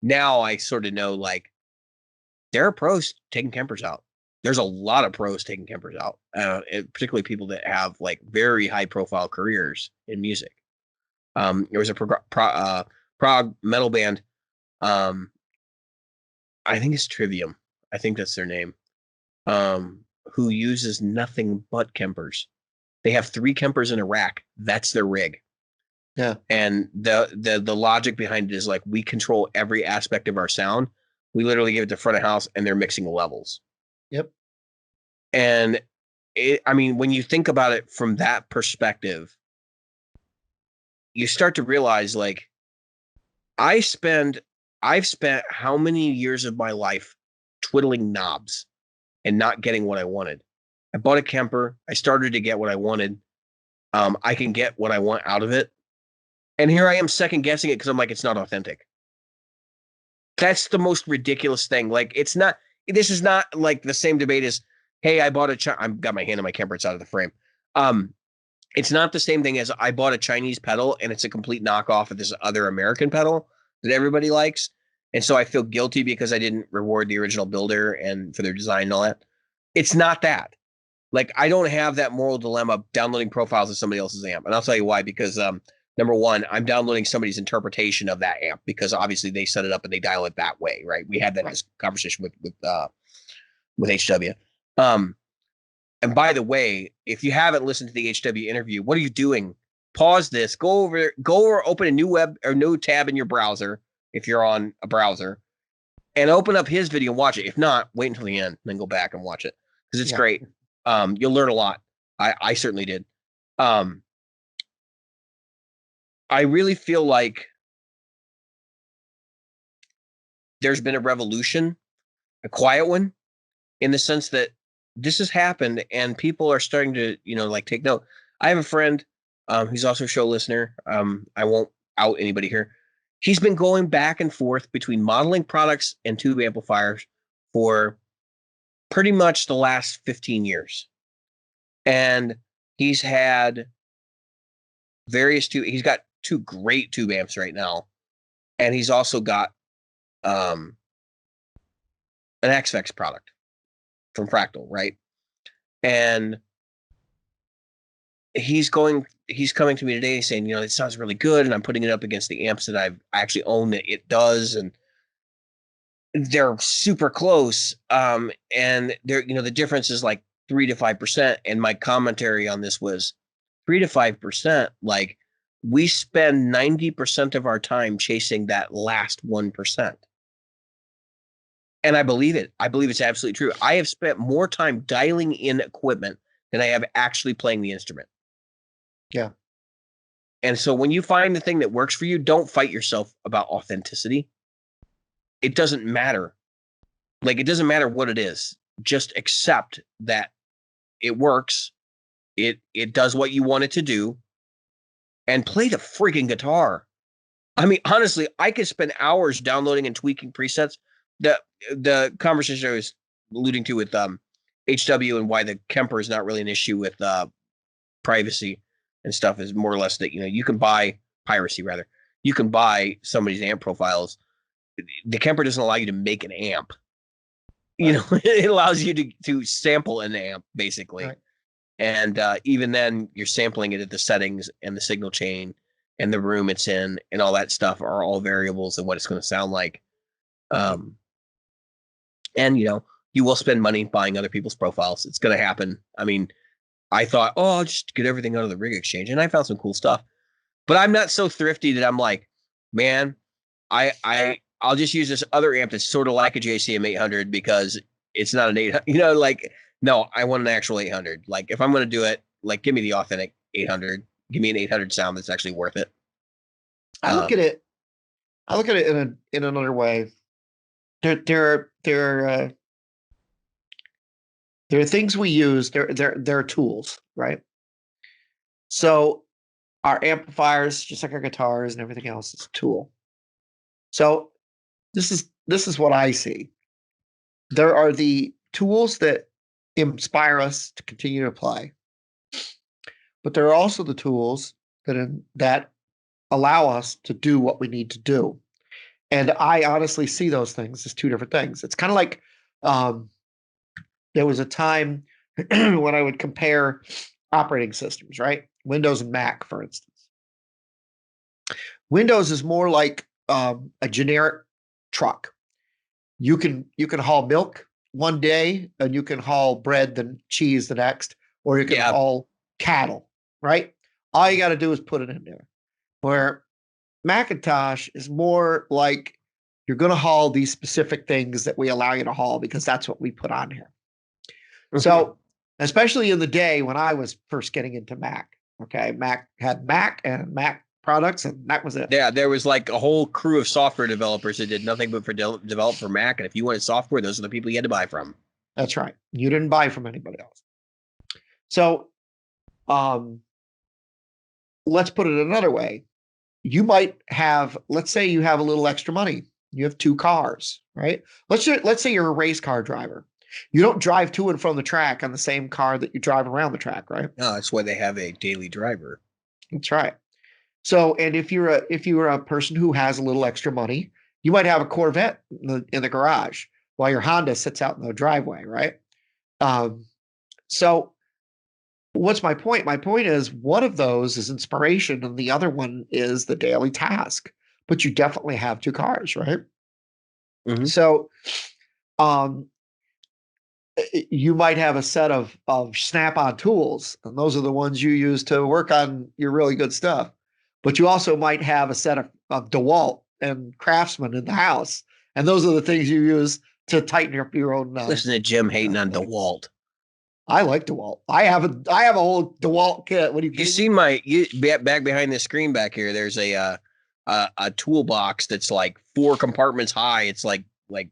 now I sort of know, like, there are pros taking Kempers out. There's a lot of pros taking Kempers out, particularly people that have like very high profile careers in music. There was a prog metal band. I think it's Trivium. I think that's their name. Who uses nothing but Kempers. They have 3 Kempers in a rack. That's their rig. Yeah. And the logic behind it is, like, we control every aspect of our sound. We literally give it to front of house, and they're mixing levels. Yep. And I mean, when you think about it from that perspective, you start to realize, like, I've spent how many years of my life twiddling knobs and not getting what I wanted. I bought a Kemper. I started to get what I wanted. I can get what I want out of it. And here I am second guessing it because I'm like, it's not authentic. That's the most ridiculous thing. Like, this is not like the same debate as, hey, I bought I've got my hand in my Kemper. It's out of the frame. It's not the same thing as I bought a Chinese pedal and it's a complete knockoff of this other American pedal that everybody likes. And so I feel guilty because I didn't reward the original builder and for their design and all that. It's not that. Like, I don't have that moral dilemma downloading profiles of somebody else's amp. And I'll tell you why, because number one, I'm downloading somebody's interpretation of that amp because obviously they set it up and they dial it that way, right? We had that conversation with HW. And by the way, if you haven't listened to the HW interview, what are you doing? Pause this, go over, open a new web or new tab in your browser if you're on a browser, and open up his video and watch it. If not, wait until the end and then go back and watch it because it's great. You'll learn a lot. I certainly did. I really feel like there's been a revolution, a quiet one, in the sense that this has happened and people are starting to, like, take note. I have a friend who's also a show listener. I won't out anybody here. He's been going back and forth between modeling products and tube amplifiers for pretty much the last 15 years. And he's had he's got 2 great tube amps right now. And he's also got an XFX product from Fractal, right? And he's coming to me today saying, it sounds really good, and I'm putting it up against the amps that I actually own that it does, and they're super close. And they're, the difference is like 3 to 5%. And my commentary on this was 3 to 5%. Like, we spend 90% of our time chasing that last 1%. And I believe it. I believe it's absolutely true. I have spent more time dialing in equipment than I have actually playing the instrument. Yeah. And so when you find the thing that works for you, don't fight yourself about authenticity. It doesn't matter. Like, it doesn't matter what it is. Just accept that it works. It does what you want it to do, and play the freaking guitar. I mean, honestly, I could spend hours downloading and tweaking presets. The conversation I was alluding to with HW and why the Kemper is not really an issue with privacy and stuff is more or less that, you can buy piracy rather. You can buy somebody's amp profiles. The Kemper doesn't allow you to make an amp. It allows you to sample an amp basically. Right. And even then you're sampling it at the settings and the signal chain and the room it's in and all that stuff are all variables of what it's going to sound like. And you will spend money buying other people's profiles. It's going to happen. I mean, I thought, I'll just get everything out of the rig exchange, and I found some cool stuff. But I'm not so thrifty that I'm like, man, I'll just use this other amp that's sort of like a JCM 800 because it's not an 800. No, I want an actual 800. Like, if I'm going to do it, like, give me the authentic 800. Give me an 800 sound that's actually worth it. I look at it in another way. There are things we use. There are tools, right? So our amplifiers, just like our guitars and everything else, is a tool. So this is what I see. There are the tools that inspire us to continue to play, but there are also the tools that allow us to do what we need to do. And I honestly see those things as two different things. It's kind of like there was a time when I would compare operating systems, right? Windows and Mac, for instance. Windows is more like a generic truck. You can haul milk one day, and you can haul bread and cheese the next, or you can haul cattle, right? All you got to do is put it in there. Where Macintosh is more like you're going to haul these specific things that we allow you to haul because that's what we put on here. So, especially in the day when I was first getting into Mac, okay, Mac had Mac and Mac products, and that was it. Yeah, there was like a whole crew of software developers that did nothing but develop for Mac, and if you wanted software, those are the people you had to buy from. That's right. You didn't buy from anybody else. So, let's put it another way. You might have, let's say you have a little extra money. You have 2 cars, right? Let's say you're a race car driver. You don't drive to and from the track on the same car that you drive around the track, right? No, that's why they have a daily driver. That's right. So, and if you're a person who has a little extra money, you might have a Corvette in the garage while your Honda sits out in the driveway, right? So what's my point? My point is one of those is inspiration and the other one is the daily task. But you definitely have 2 cars, right? Mm-hmm. So you might have a set of Snap-on tools, and those are the ones you use to work on your really good stuff. But you also might have a set of DeWalt and Craftsman in the house, and those are the things you use to tighten up your own. Listen to Jim hating on DeWalt. I like DeWalt. I have a whole DeWalt kit. What do you see back behind the screen back here? There's a toolbox that's like 4 compartments high. It's like a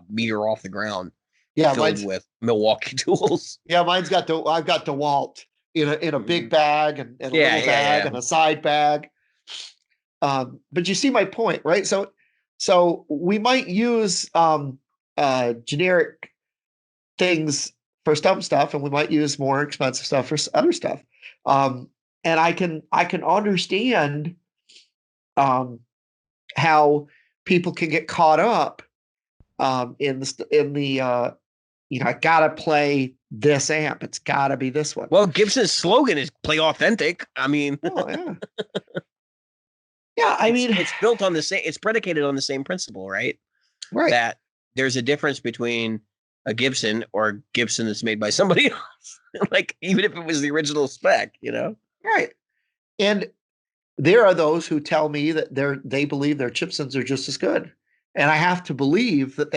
meter off the ground. Yeah, filled with Milwaukee tools. Yeah, I've got DeWalt in a big bag and a little bag and a side bag. But you see my point, right? So we might use generic things for some stuff, and we might use more expensive stuff for other stuff. And I can understand how people can get caught up in the I gotta play this amp. It's gotta be this one. Well, Gibson's slogan is "Play authentic." I mean, yeah. I mean, it's built on the same. It's predicated on the same principle, right? Right. That there's a difference between a Gibson or a Gibson that's made by somebody else. Like, even if it was the original spec, Right. And there are those who tell me that they believe their Gibsons are just as good, and I have to believe that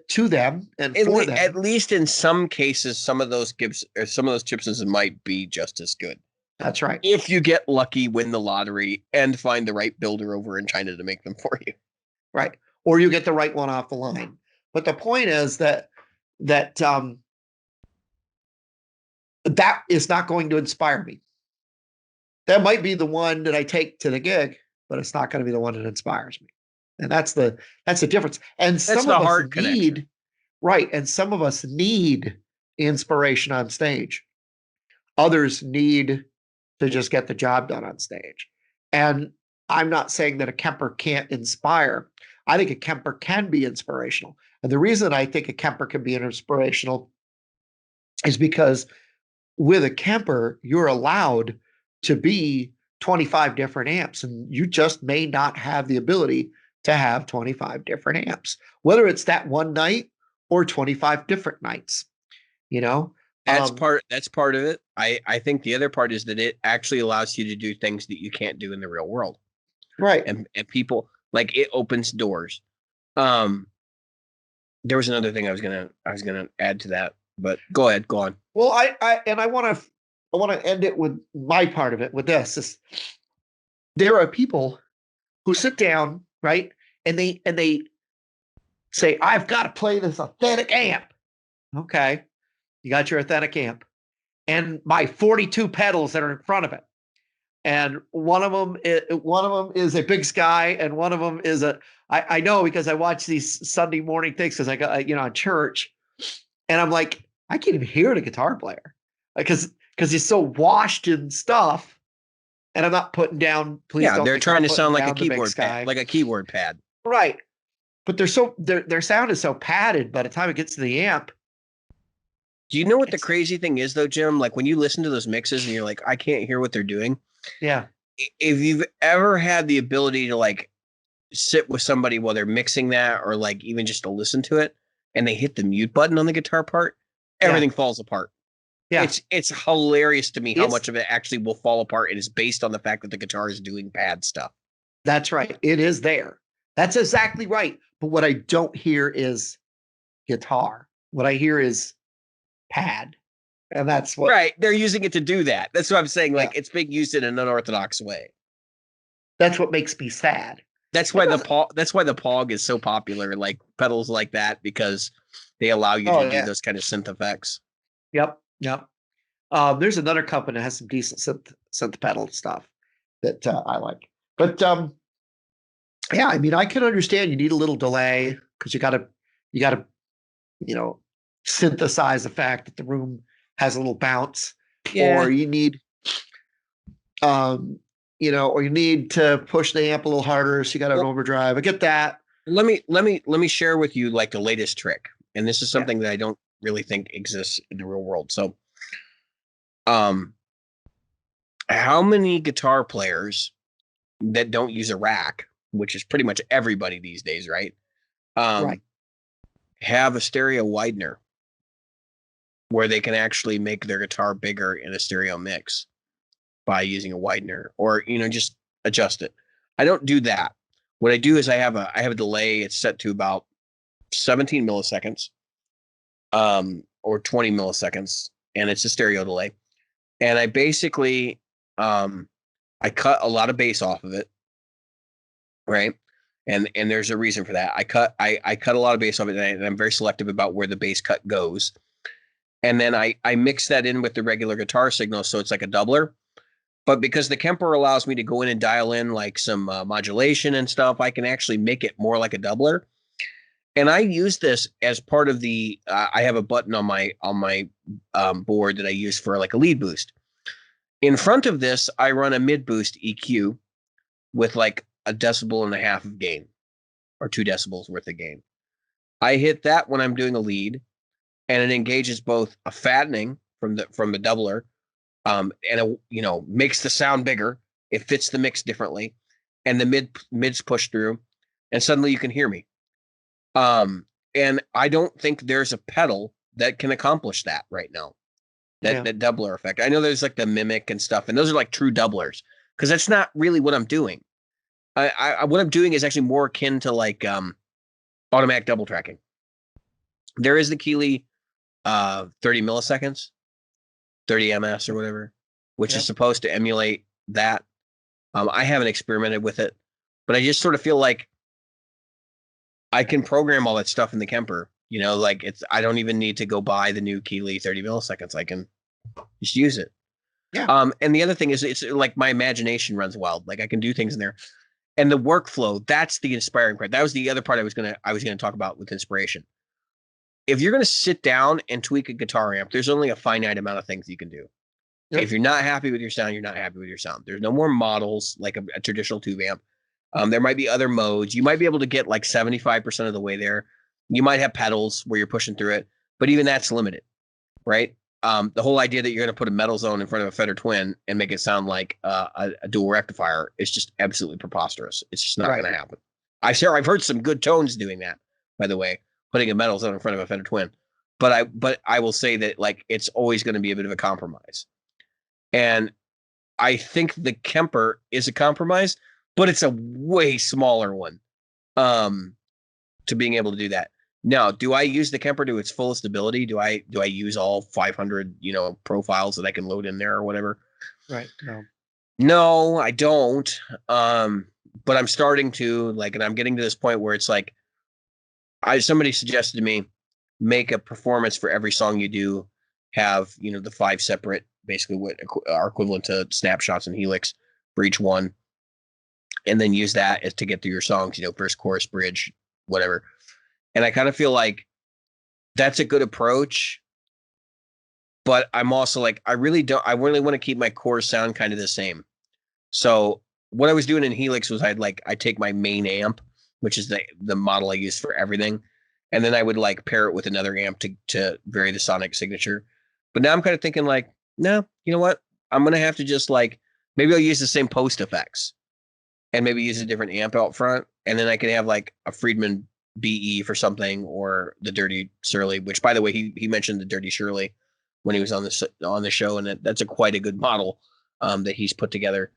to them and for them. At least in some cases, some of those Gibsons might be just as good. That's right. If you get lucky, win the lottery, and find the right builder over in China to make them for you. Right. Or you get the right one off the line. But the point is that is not going to inspire me. That might be the one that I take to the gig, but it's not going to be the one that inspires me. And that's the difference. And some of us need, right. And some of us need inspiration on stage. Others need to just get the job done on stage. And I'm not saying that a Kemper can't inspire. I think a Kemper can be inspirational. And the reason I think a Kemper can be inspirational is because with a Kemper, you're allowed to be 25 different amps, and you just may not have the ability to have 25 different amps, whether it's that one night or 25 different nights, you know? That's part of it. I think the other part is that it actually allows you to do things that you can't do in the real world. Right. And people, like, it opens doors. There was another thing I was gonna add to that, but go ahead, go on. Well, I want to end it with my part of it with this. There are people who sit down, right? And they say, I've got to play this authentic amp. Okay. You got your authentic amp and my 42 pedals that are in front of it. And one of them is a Big Sky, and one of them is I know because I watch these Sunday morning things because I got in church, and I'm like, I can't even hear the guitar player because he's so washed in stuff. And I'm not putting down. Please Yeah, don't. they're trying to sound like a the Big keyboard Sky. pad, like a keyboard pad. Right. But their sound is so padded by the time it gets to the amp. Do you know what the crazy thing is though, Jim? Like when you listen to those mixes and you're like, I can't hear what they're doing. Yeah. If you've ever had the ability to like sit with somebody while they're mixing that, or like even just to listen to it, and they hit the mute button on the guitar part, everything falls apart. Yeah. It's hilarious to me how much of it actually will fall apart. It is based on the fact that the guitar is doing pad stuff. That's right. It is there. That's exactly right. But what I don't hear is guitar. What I hear is pad. And that's what. Right. They're using it to do that. That's what I'm saying. Like it's being used in an unorthodox way. That's what makes me sad. That's why the Pog is so popular, like pedals like that, because they allow you to do those kind of synth effects. Yep. There's another company that has some decent synth pedal stuff that I like. But yeah, I mean, I can understand you need a little delay because you gotta synthesize the fact that the room has a little bounce. Yeah. Or you need or you need to push the amp a little harder, so you got an overdrive. I get that. Let me share with you like the latest trick. And this is something that I don't really think exists in the real world. So how many guitar players that don't use a rack, which is pretty much everybody these days, right? Have a stereo widener where they can actually make their guitar bigger in a stereo mix by using a widener, or just adjust it. I don't do that. What I do is I have a delay. It's set to about 17 milliseconds, or 20 milliseconds, and it's a stereo delay. And I basically I cut a lot of bass off of it, right? And there's a reason for that. I cut a lot of bass off it, and I'm very selective about where the bass cut goes. And then I mix that in with the regular guitar signal, so it's like a doubler. But because the Kemper allows me to go in and dial in like some modulation and stuff, I can actually make it more like a doubler. And I use this as part of the. I have a button on my board that I use for like a lead boost. In front of this, I run a mid boost EQ with like 1.5 decibels of gain, or 2 decibels worth of gain. I hit that when I'm doing a lead, and it engages both a fattening from the doubler, and it makes the sound bigger. It fits the mix differently, and the mids push through, and suddenly you can hear me. And I don't think there's a pedal that can accomplish that right now. That doubler effect. I know there's like the mimic and stuff, and those are like true doublers, because that's not really what I'm doing. What I'm doing is actually more akin to like automatic double tracking. There is the Keeley 30 milliseconds, 30 ms or whatever, which is supposed to emulate that. I haven't experimented with it, but I just sort of feel like I can program all that stuff in the Kemper. Like I don't even need to go buy the new Keeley 30 milliseconds. I can just use it. Yeah. And the other thing is, it's like my imagination runs wild. Like I can do things in there, and the workflow. That's the inspiring part. That was the other part I was gonna talk about with inspiration. if you're going to sit down and tweak a guitar amp, there's only a finite amount of things you can do. Yep. If you're not happy with your sound, you're not happy with your sound. There's no more models like a traditional tube amp. There might be other modes. You might be able to get like 75% of the way there. You might have pedals where you're pushing through it, but even that's limited, right? The whole idea that you're going to put a metal zone in front of a Fender Twin and make it sound like a dual rectifier is just absolutely preposterous. It's just not going to happen. I've heard some good tones doing that, by the way, putting a metal zone in front of a Fender Twin. But I will say that like it's always going to be a bit of a compromise. And I think the Kemper is a compromise, but it's a way smaller one to being able to do that. Now, do I use the Kemper to its fullest ability? Do I use all 500, profiles that I can load in there or whatever? Right. No. No, I don't. But I'm starting to and I'm getting to this point where it's like, somebody suggested to me, make a performance for every song you do, have, the 5 separate, basically what are equivalent to snapshots and helix for each one. And then use that as to get through your songs, verse, chorus, bridge, whatever. And I kind of feel like that's a good approach, but I'm also like, I really want to keep my core sound kind of the same. So what I was doing in Helix was I'd take my main amp, which is the model I use for everything. And then I would pair it with another amp to vary the sonic signature. But now I'm kind of thinking no, you know what? I'm going to have to just maybe I'll use the same post effects and maybe use a different amp out front. And then I can have a Friedman BE for something, or the Dirty Shirley, which by the way, he mentioned the Dirty Shirley when he was on the show. And that's quite a good model that he's put together.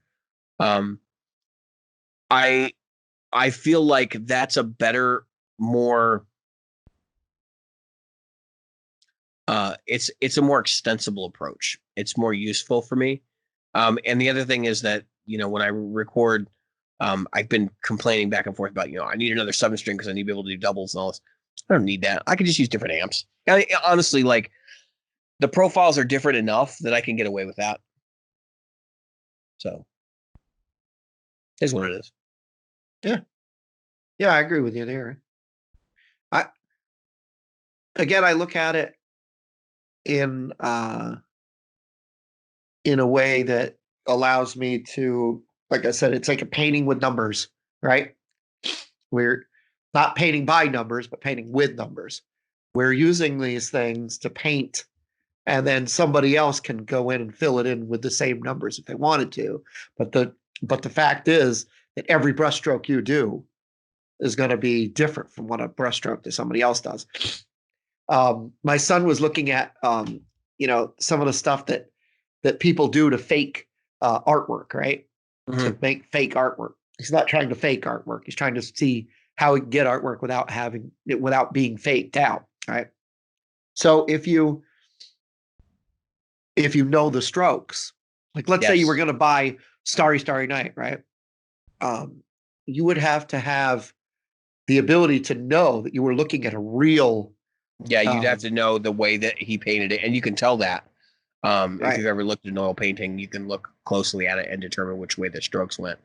I feel like that's a better, more it's a more extensible approach. It's more useful for me. And the other thing is that, when I record, I've been complaining back and forth about, I need another 7-string because I need to be able to do doubles and all this. I don't need that. I can just use different amps. Honestly, the profiles are different enough that I can get away with that. So here's what it is. Yeah. Yeah, I agree with you there. I look at it in a way that allows me to, like I said, it's like a painting with numbers, right? We're not painting by numbers, but painting with numbers. We're using these things to paint, and then somebody else can go in and fill it in with the same numbers if they wanted to. But the fact is that every brushstroke you do is going to be different from what a brushstroke that somebody else does. My son was looking at some of the stuff that people do to fake artwork, right? Mm-hmm. To make fake artwork. He's not trying to fake artwork. He's trying to see how he can get artwork without being faked out, right? So if you know the strokes, let's say you were going to buy Starry Starry Night, right? You would have to have the ability to know that you were looking at a real. Yeah, you'd have to know the way that he painted it, and you can tell that. If you've ever looked at an oil painting, you can look closely at it and determine which way the strokes went,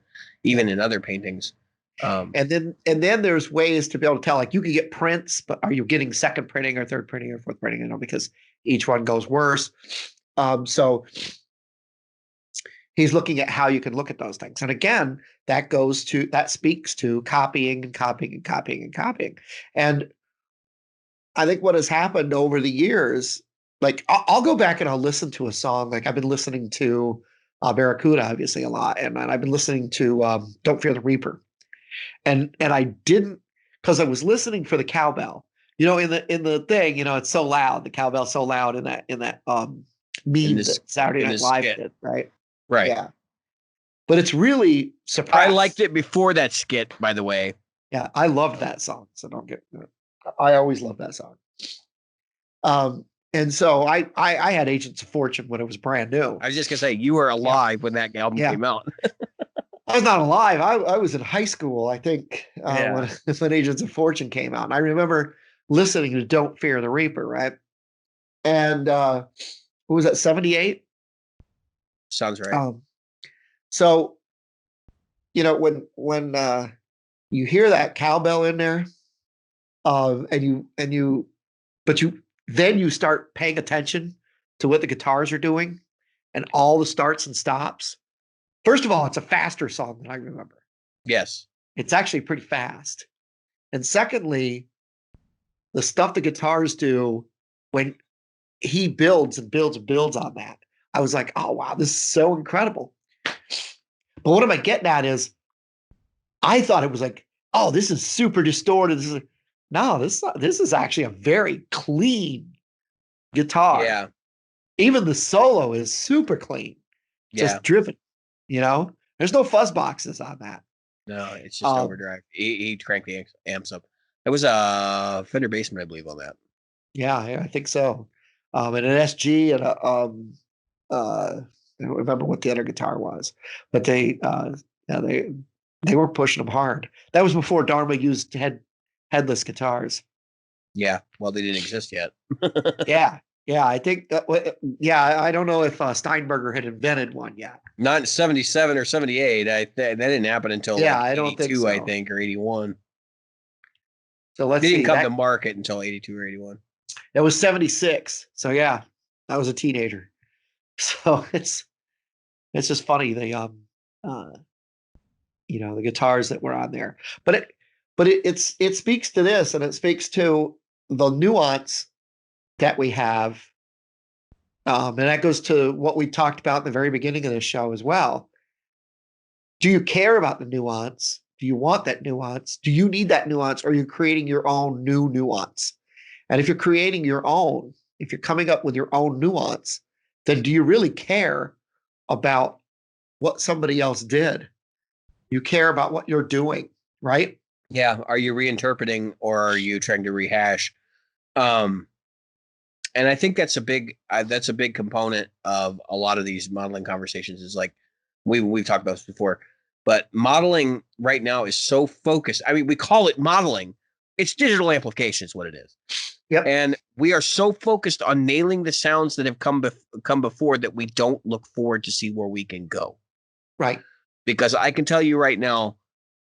even in other paintings. And then there's ways to be able to tell, you can get prints, but are you getting second printing or third printing or fourth printing? Because each one goes worse. So he's looking at how you can look at those things. And again, that speaks to copying and copying and copying and copying. And I think what has happened over the years, I'll go back and I'll listen to a song. I've been listening to Barracuda, obviously, a lot. And I've been listening to Don't Fear the Reaper. And I didn't, because I was listening for the cowbell. In the thing, it's so loud. The cowbell's so loud in that meme that Saturday Night Live did, right? Right. Yeah. But it's really suppressed. I liked it before that skit, by the way. Yeah, I loved that song. So I always loved that song. And so I had Agents of Fortune when it was brand new. I was just gonna say, you were alive when that album came out. I was not alive. I was in high school, I think, when Agents of Fortune came out. And I remember listening to Don't Fear the Reaper, right? And what was that, 78? Sounds right. So, when you hear that cowbell in there, and you but then you start paying attention to what the guitars are doing and all the starts and stops. First of all, it's a faster song than I remember. Yes. It's actually pretty fast. And secondly, the stuff the guitars do when he builds and builds and builds on that, I was like, oh wow, this is so incredible. But what am I getting at is I thought it was like, oh, this is super distorted. No, this is actually a very clean guitar. Yeah. Even the solo is super clean, Yeah. just driven. There's no fuzz boxes on that. No, it's just overdrive. He cranked the amps up. It was a Fender Bassman, I believe, on that. Yeah, I think so. And an SG and I don't remember what the other guitar was, but they were pushing them hard. That was before Dharma used headless guitars. Yeah, well, they didn't exist yet. Yeah, I think I don't know if Steinberger had invented one yet. Not in 77 or 78. That didn't happen until I don't think 82, so. I think, or 81. So let's They see. didn't come to market until 82 or 81. It was 76. So yeah, I was a teenager. So it's just funny the guitars that were on there. But it speaks to this, and it speaks to the nuance that we have. And that goes to what we talked about in the very beginning of this show as well. Do you care about the nuance? Do you want that nuance? Do you need that nuance? Or are you creating your own new nuance? And if you're creating your own, if you're coming up with your own nuance, then do you really care about what somebody else did? You care about what you're doing, right? Yeah. Are you reinterpreting or are you trying to rehash? And I think that's a big component of a lot of these modeling conversations is like we've talked about this before, but modeling right now is so focused. I mean, we call it modeling. It's digital amplification is what it is. Yep. And we are so focused on nailing the sounds that have come before that we don't look forward to see where we can go. Right. Because I can tell you right now,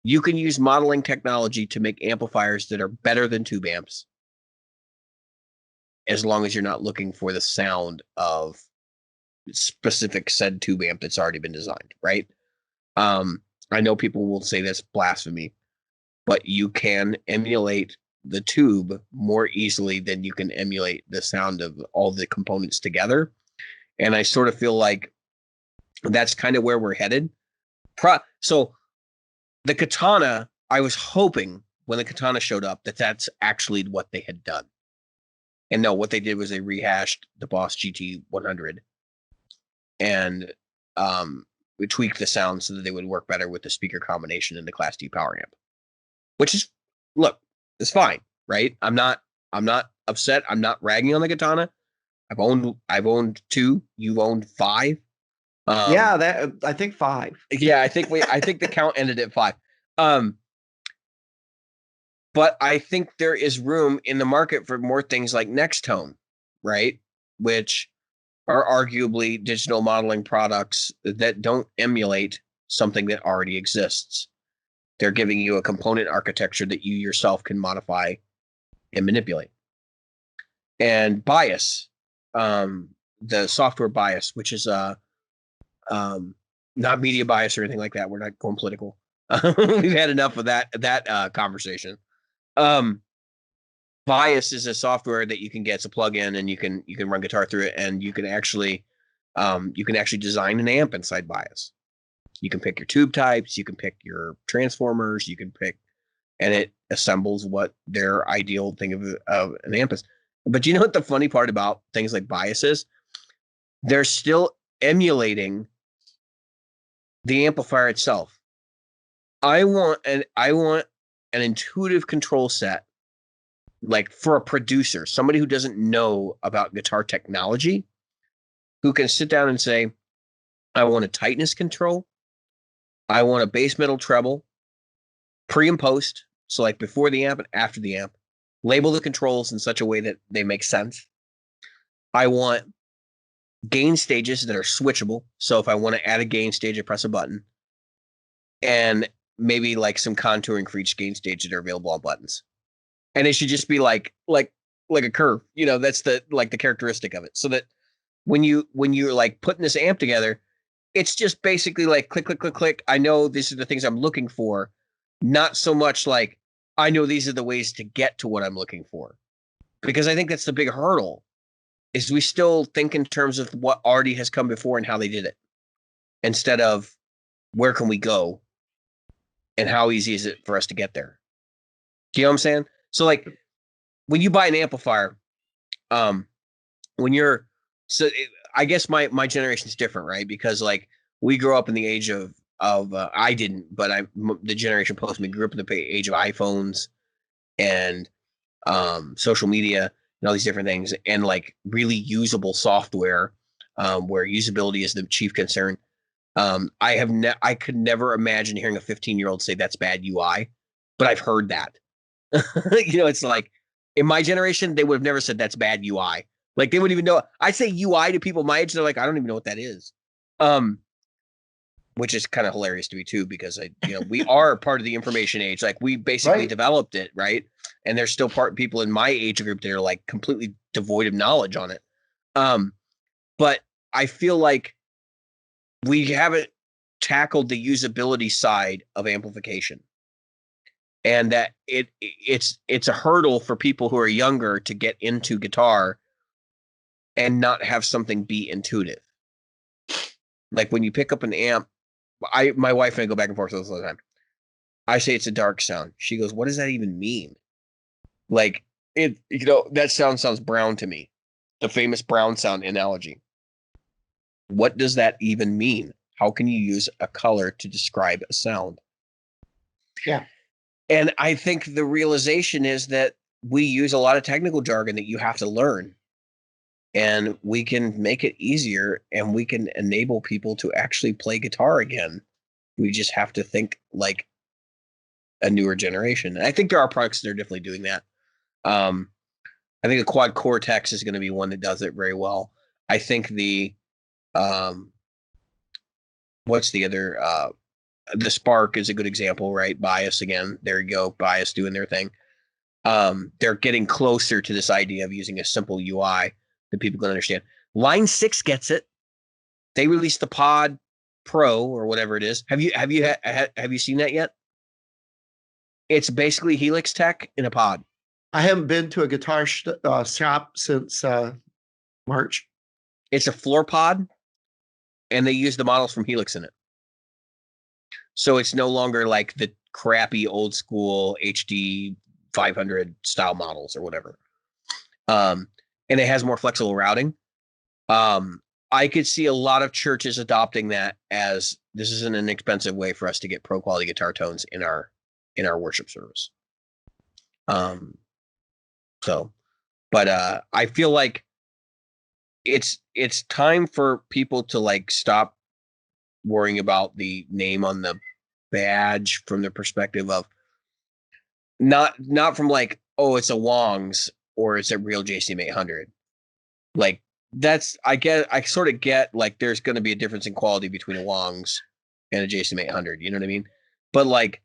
you can use modeling technology to make amplifiers that are better than tube amps, as long as you're not looking for the sound of specific said tube amp that's already been designed, right? I know people will say that's blasphemy, but you can emulate the tube more easily than you can emulate the sound of all the components together. And I sort of feel like that's kind of where we're headed. So the Katana, I was hoping when the Katana showed up that that's actually what they had done. And no, what they did was they rehashed the Boss GT 100 and we tweaked the sound so that they would work better with the speaker combination in the Class D power amp. Which is, look, it's fine, right? I'm not upset. I'm not ragging on the Katana. I've owned 2. You've owned 5. I think 5. Yeah, I think the count ended at 5. But I think there is room in the market for more things like Next Tone, right? Which are arguably digital modeling products that don't emulate something that already exists. They're giving you a component architecture that you yourself can modify and manipulate. And Bias, the software Bias, which is not media bias or anything like that. We're not going political. We've had enough of that conversation. Bias is a software that you can get. It's a plug-in, and you can run guitar through it, and you can actually design an amp inside Bias. You can pick your tube types, you can pick your transformers, you can pick, and it assembles what their ideal thing of an amp is. But you know what the funny part about things like Bias is? They're still emulating the amplifier itself. I want an intuitive control set, like for a producer, somebody who doesn't know about guitar technology, who can sit down and say, I want a tightness control. I want a bass metal treble, pre and post. So like before the amp and after the amp, label the controls in such a way that they make sense. I want gain stages that are switchable. So if I want to add a gain stage, I press a button, and maybe like some contouring for each gain stage that are available on buttons. And it should just be like like a curve. You know, that's the characteristic of it. So that when you're like putting this amp together, it's just basically like click, click, click, click. I know these are the things I'm looking for, not so much like I know these are the ways to get to what I'm looking for. Because I think that's the big hurdle is we still think in terms of what already has come before and how they did it instead of where can we go and how easy is it for us to get there. Do you know what I'm saying? So like when you buy an amplifier, when you're I guess my generation's different, right? Because like we grew up in the age of I didn't, but the generation post me grew up in the age of iPhones and social media and all these different things, and like really usable software, where usability is the chief concern. I could never imagine hearing a 15-year-old say that's bad UI, but I've heard that. You know, it's like in my generation, they would have never said that's bad UI. Like they wouldn't even know. I say UI to people my age, they're like, I don't even know what that is. Which is kind of hilarious to me too, because we are part of the information age. Like we basically Right. developed it, right? And there's still people in my age group that are like completely devoid of knowledge on it. But I feel like we haven't tackled the usability side of amplification, and that it's a hurdle for people who are younger to get into guitar and not have something be intuitive. Like when you pick up an amp, my wife and I go back and forth all the time. I say it's a dark sound. She goes, "What does that even mean?" Like that sounds brown to me. The famous brown sound analogy. What does that even mean? How can you use a color to describe a sound? Yeah. And I think the realization is that we use a lot of technical jargon that you have to learn. And we can make it easier and we can enable people to actually play guitar again. We just have to think like a newer generation. And I think there are products that are definitely doing that. I think the Quad Cortex is going to be one that does it very well. I think the what's the other the Spark is a good example, right? Bias again. There you go. Bias doing their thing. They're getting closer to this idea of using a simple UI that people can understand. Line 6 gets it. They released the Pod Pro or whatever it is. Have you seen that yet? It's basically Helix Tech in a pod. I haven't been to a guitar shop since March. It's a floor pod, and they use the models from Helix in it. So it's no longer like the crappy old school HD 500 style models or whatever. And it has more flexible routing. I could see a lot of churches adopting that as this is an inexpensive way for us to get pro quality guitar tones in our worship service. But I feel like it's time for people to like stop worrying about the name on the badge from the perspective of not from like, oh, it's a Wong's or it's a real JCM 800. Like I sort of get like there's going to be a difference in quality between a Wong's and a JCM 800. You know what I mean? But like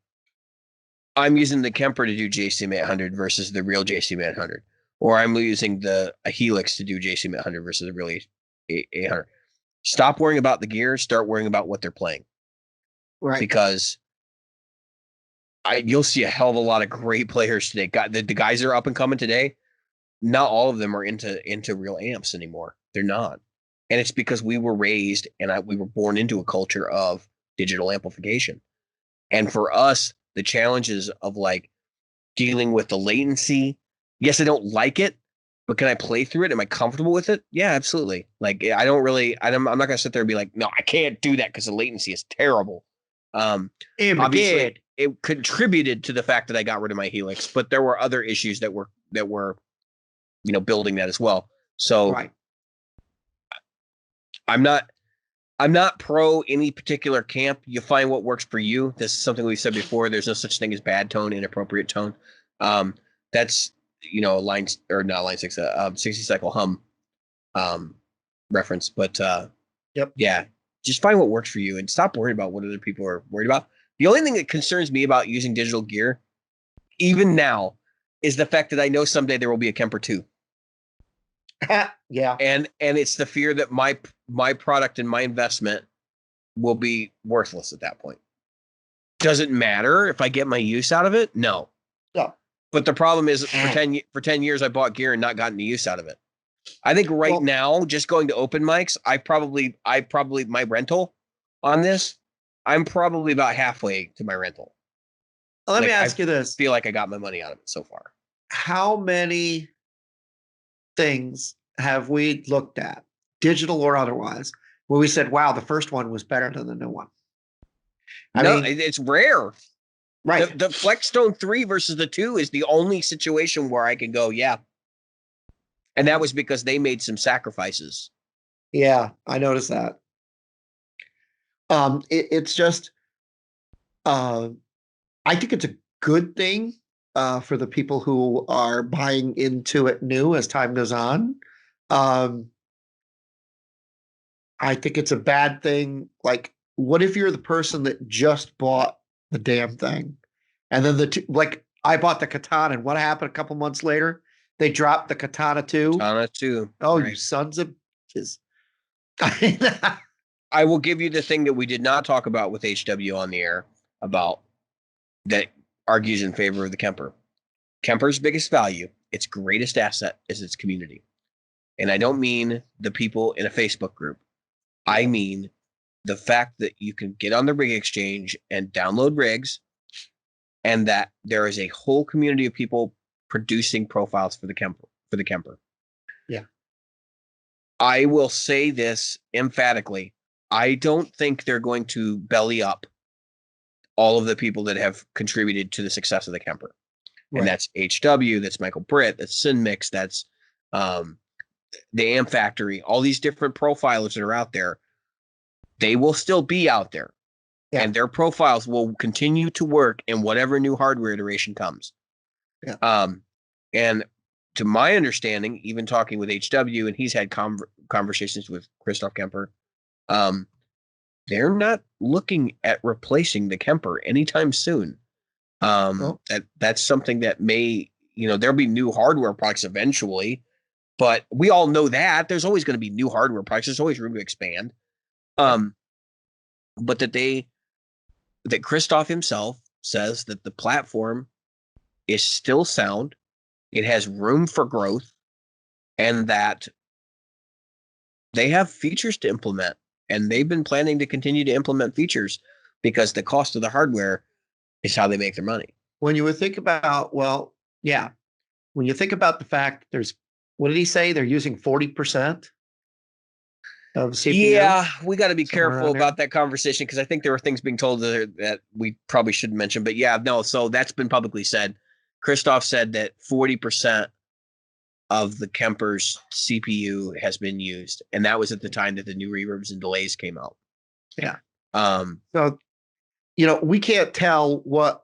I'm using the Kemper to do JCM 800 versus the real JCM 800, or I'm using a Helix to do JCM 800 versus the real 800. Stop worrying about the gear. Start worrying about what they're playing. Right. Because you'll see a hell of a lot of great players today. The guys that are up and coming today, not all of them are into real amps anymore. They're not. And it's because we were raised and we were born into a culture of digital amplification. And for us, the challenges of like dealing with the latency. Yes, I don't like it, but can I play through it? Am I comfortable with it? Yeah, absolutely. Like I'm not going to sit there and be like, no, I can't do that because the latency is terrible. Obviously it contributed to the fact that I got rid of my Helix, but there were other issues that were building that as well. So right. I'm not pro any particular camp. You find what works for you. This is something we've said before. There's no such thing as bad tone, inappropriate tone. That's line or not line 6, 60 cycle hum reference. But Yep. Yeah, just find what works for you and stop worrying about what other people are worried about. The only thing that concerns me about using digital gear, even now, is the fact that I know someday there will be a Kemper 2. Yeah. and it's the fear that my product and my investment will be worthless at that point. Doesn't matter if I get my use out of it. No. No. But the problem is for 10 years I bought gear and not gotten the use out of it. I think right now, just going to open mics, I probably my rental on this, I'm probably about halfway to my rental. Let me ask you this. Feel like I got my money out of it so far. How many things have we looked at, digital or otherwise, where we said, wow, the first one was better than the new one? I mean, it's rare. Right. The Flexstone 3 versus the 2 is the only situation where I can go, yeah. And that was because they made some sacrifices. Yeah, I noticed that. It's just, I think it's a good thing for the people who are buying into it new as time goes on. I think it's a bad thing. Like, what if you're the person that just bought the damn thing, and then like I bought the katana, and what happened a couple months later? They dropped the katana too. Katana too. Oh, right. You sons of bitches! I will give you the thing that we did not talk about with HW on the air about that argues in favor of the Kemper. Kemper's biggest value, its greatest asset, is its community. And I don't mean the people in a Facebook group. I mean the fact that you can get on the rig exchange and download rigs, and that there is a whole community of people producing profiles for the Kemper. Yeah. I will say this emphatically. I don't think they're going to belly up all of the people that have contributed to the success of the Kemper. Right. And that's HW, that's Michael Britt, that's Sinmix, that's the Amp Factory, all these different profilers that are out there. They will still be out there. Yeah. And their profiles will continue to work in whatever new hardware iteration comes. Yeah. And to my understanding, even talking with HW, and he's had conversations with Christoph Kemper, they're not looking at replacing the Kemper anytime soon. That's something that may, there'll be new hardware products eventually, but we all know that there's always going to be new hardware products. There's always room to expand. But that Christoph himself says that the platform is still sound, it has room for growth, and that they have features to implement, and they've been planning to continue to implement features because the cost of the hardware is how they make their money. When you would think about, when you think about the fact what did he say? They're using 40% of CPU? Yeah, we got to be careful about that conversation because I think there were things being told that we probably shouldn't mention. But yeah, no, so that's been publicly said. Christoph said that 40% of the Kemper's CPU has been used, and that was at the time that the new reverbs and delays came out. Yeah. So, we can't tell what,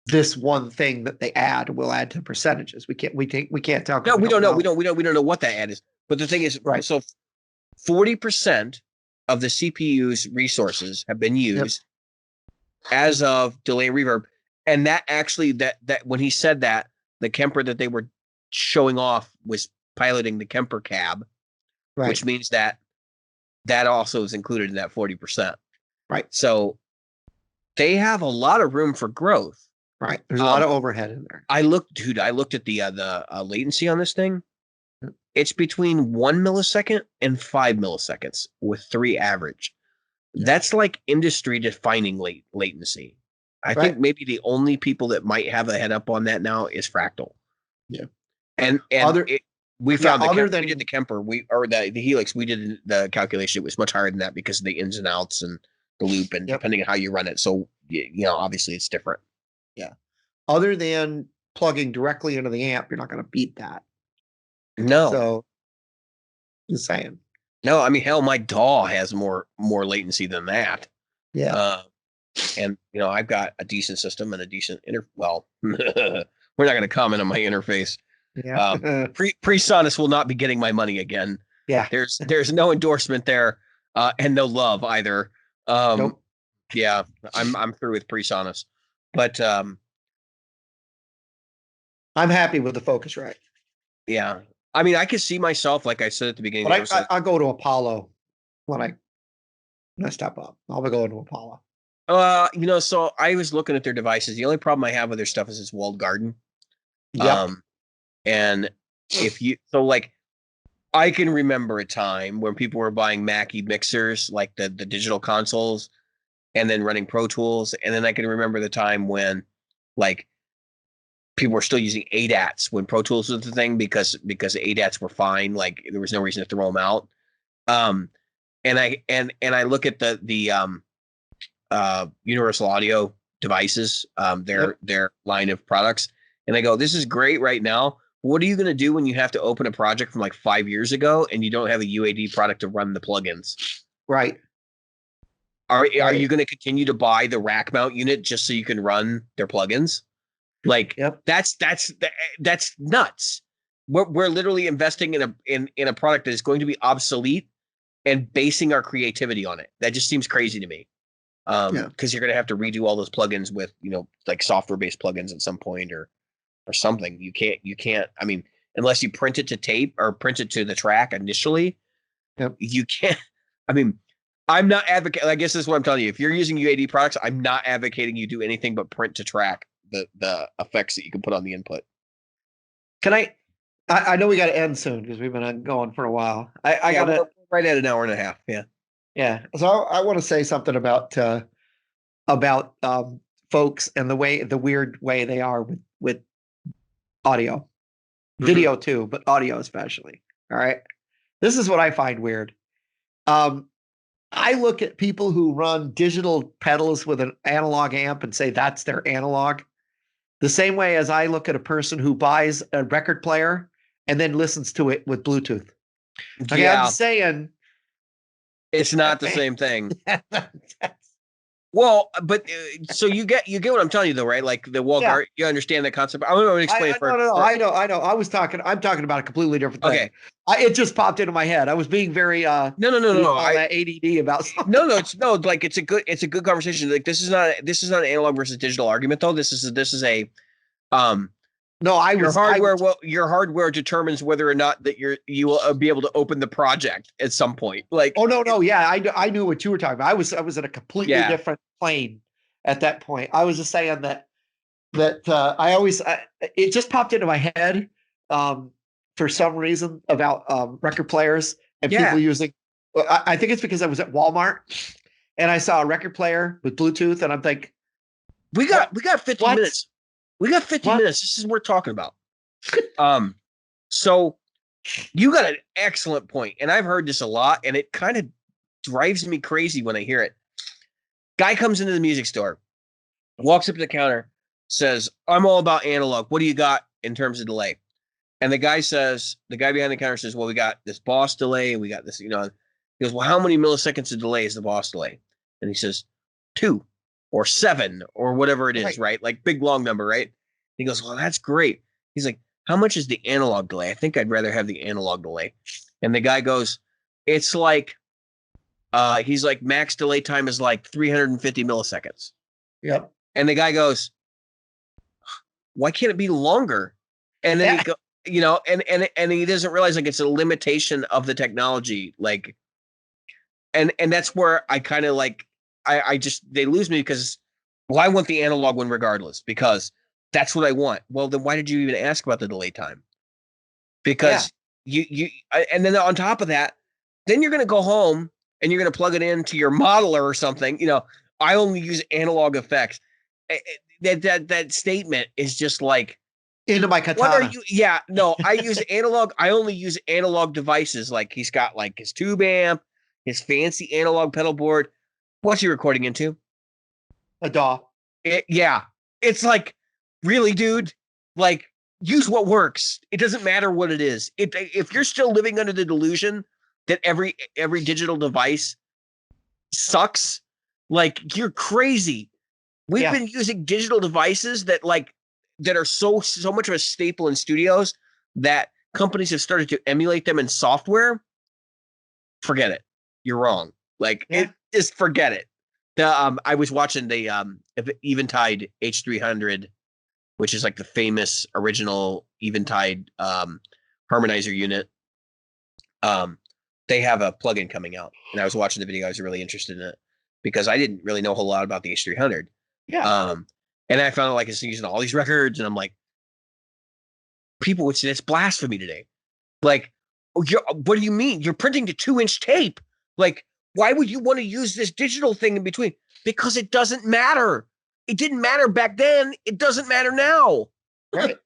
this one thing that they will add to percentages. We can't tell. No, we don't know. We don't know what that add is. But the thing is, right. So 40% of the CPU's resources have been used as of delay and reverb. And that actually, that when he said that, the Kemper that they were showing off was piloting the Kemper cab, right, which means that also is included in that 40%. Right. So they have a lot of room for growth. Right. There's a lot of overhead in there. I looked at the latency on this thing. It's between 1 millisecond and 5 milliseconds with 3 average. That's like industry defining latency. I think maybe the only people that might have a head up on that now is Fractal. Yeah. And we found we did the Kemper, the Helix, we did the calculation. It was much higher than that because of the ins and outs and the loop and depending on how you run it. So, obviously it's different. Yeah. Other than plugging directly into the amp, you're not going to beat that. No. So, just saying. No, I mean, hell, my DAW has more latency than that. Yeah. And I've got a decent system and a decent well, we're not going to comment on my interface. Yeah. PreSonus will not be getting my money again. Yeah. There's no endorsement there, and no love either. Nope. Yeah, I'm through with PreSonus, but I'm happy with the Focusrite. Yeah. I mean, I could see myself, like I said at the beginning of But the episode. I go to Apollo when I step up. I'll be going to Apollo. So I was looking at their devices. The only problem I have with their stuff is it's walled garden. Yep. Um, and if you so like I can remember a time when people were buying Mackie mixers, like the digital consoles, and then running Pro Tools. And then I can remember the time when like people were still using ADATs when Pro Tools was the thing because ADATs were fine. Like there was no reason to throw them out. Um, and I look at the Universal Audio devices, their line of products, and I go, this is great right now. What are you going to do when you have to open a project from like 5 years ago and you don't have a UAD product to run the plugins? Right. Are you going to continue to buy the rack mount unit just so you can run their plugins? Like Yep. that's nuts. We're literally investing in a product that is going to be obsolete and basing our creativity on it. That just seems crazy to me. Because you're going to have to redo all those plugins with, like software based plugins at some point or something. You can't, I mean, unless you print it to tape or print it to the track initially, Yep. you can't, I mean, I'm not advocating, I guess this is what I'm telling you. If you're using UAD products, I'm not advocating you do anything but print to track the effects that you can put on the input. Can I know we got to end soon because we've been going for a while. I got to right at an hour and a half. Yeah. Yeah. So I want to say something about folks and the weird way they are with audio, video too, but audio especially. All right. This is what I find weird. I look at people who run digital pedals with an analog amp and say that's their analog. The same way as I look at a person who buys a record player and then listens to it with Bluetooth. Okay, Yeah. I'm saying it's not the same thing. Well, but so you get what I'm telling you though, right? Like the wall guard, you understand that concept. I'm going to explain No. I know. I'm talking about a completely different thing. Okay. It just popped into my head. I was being very no. that ADD about something. No. Like it's a good conversation. Like this is not an analog versus digital argument though. This is a your hardware determines whether or not that you will be able to open the project at some point. Like I knew what you were talking about. I was in a completely different plane at that point. I was just saying that it just popped into my head for some reason about record players and people using. I think it's because I was at Walmart and I saw a record player with Bluetooth, and I'm thinking, we got 15 minutes. We got 15 minutes. This is what we're talking about. So you got an excellent point, and I've heard this a lot, and it kind of drives me crazy when I hear it. Guy comes into the music store, walks up to the counter, says, I'm all about analog. What do you got in terms of delay? And the guy behind the counter says, well, we got this Boss delay, and we got this, he goes, well, how many milliseconds of delay is the Boss delay? And he says, 2 or 7 or whatever it is, right? Like big long number, right? He goes, well, that's great. He's like, how much is the analog delay? I think I'd rather have the analog delay. And the guy goes, it's like, he's like, max delay time is like 350 milliseconds. Yep. And the guy goes, why can't it be longer? And then he go, and he doesn't realize like it's a limitation of the technology. Like, and that's where I kind of like, I just, they lose me because, well, I want the analog one regardless because that's what I want. Well, then why did you even ask about the delay time? Because and then on top of that, then you're going to go home and you're going to plug it into your modeler or something. I only use analog effects. That statement is just like, into my katana. What are you? Yeah, no, I use analog. I only use analog devices. Like he's got like his tube amp, his fancy analog pedal board. What's he recording into? A DAW. It's like, really, dude? Like, use what works. It doesn't matter what it is. If you're still living under the delusion that every digital device sucks, like you're crazy. We've been using digital devices that are so much of a staple in studios that companies have started to emulate them in software. Forget it. You're wrong. Like just forget it. I was watching the Eventide H300, which is like the famous original Eventide harmonizer unit. They have a plugin coming out, and I was watching the video. I was really interested in it because I didn't really know a whole lot about the H300. Yeah. And I found out like it's using all these records, and I'm like, people would say it's blasphemy today. Like, what do you mean? You're printing to 2-inch tape. Like, why would you want to use this digital thing in between? Because it doesn't matter. It didn't matter back then. It doesn't matter now. Right.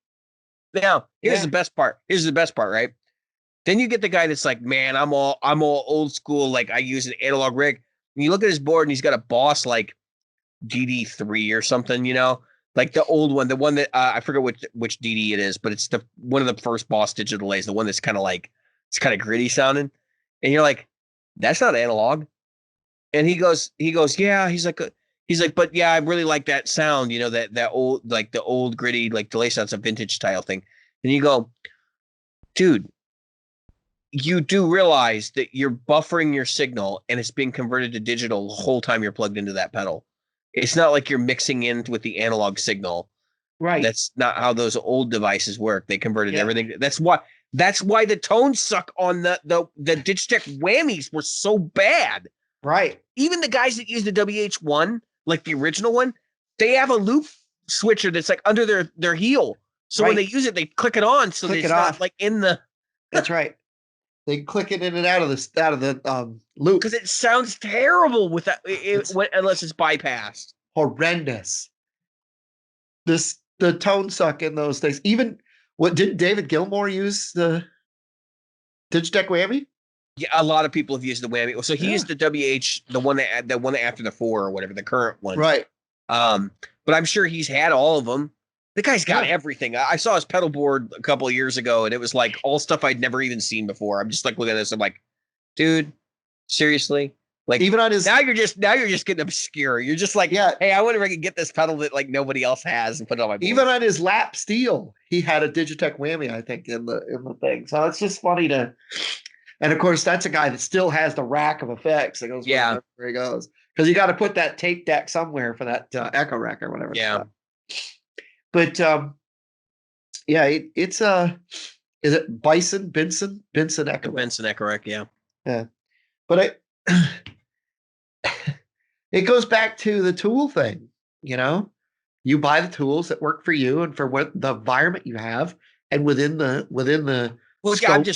Now, here's the best part. Here's the best part, right? Then you get the guy that's like, man, I'm all old school. Like, I use an analog rig. And you look at his board, and he's got a Boss like DD3 or something, you know, like the old one, the one that I forget which DD it is, but it's the one of the first Boss digital A's, the one that's kind of like it's kind of gritty sounding, and you're like, that's not analog. And he goes, yeah, he's like, but yeah, I really like that sound, you know, that old, like the old gritty, like delay sounds, a vintage style thing. And you go, dude, you do realize that you're buffering your signal and it's being converted to digital the whole time you're plugged into that pedal. It's not like you're mixing in with the analog signal. Right. That's not how those old devices work. They converted everything. That's why the tones suck on the Digitech whammies were so bad. Right. Even the guys that use the WH1, like the original one, they have a loop switcher that's like under their heel. So when they use it, they click it on so that it's not like in the. That's right. They click it in and out of the loop because it sounds terrible with that unless it's bypassed. Horrendous. The tone suck in those things. Even what did David Gilmour use the Digitech whammy? Yeah, a lot of people have used the whammy. So he used the WH, the one after the 4 or whatever, the current one. Right. But I'm sure he's had all of them. The guy's got everything. I saw his pedal board a couple of years ago, and it was like all stuff I'd never even seen before. I'm just like looking at this. I'm like, dude, seriously? Like even on his now you're just getting obscure. You're just like, hey, I wonder if I can get this pedal that like nobody else has and put it on my board. Even on his lap steel, he had a Digitech whammy, I think, in the thing. So it's just funny to. And of course, that's a guy that still has the rack of effects that goes where he goes, because you got to put that tape deck somewhere for that echo rack or whatever. Yeah. But it's is it Benson echo? Benson echo rack, yeah. Yeah, but it goes back to the tool thing. You know, you buy the tools that work for you and for what the environment you have, and within the scope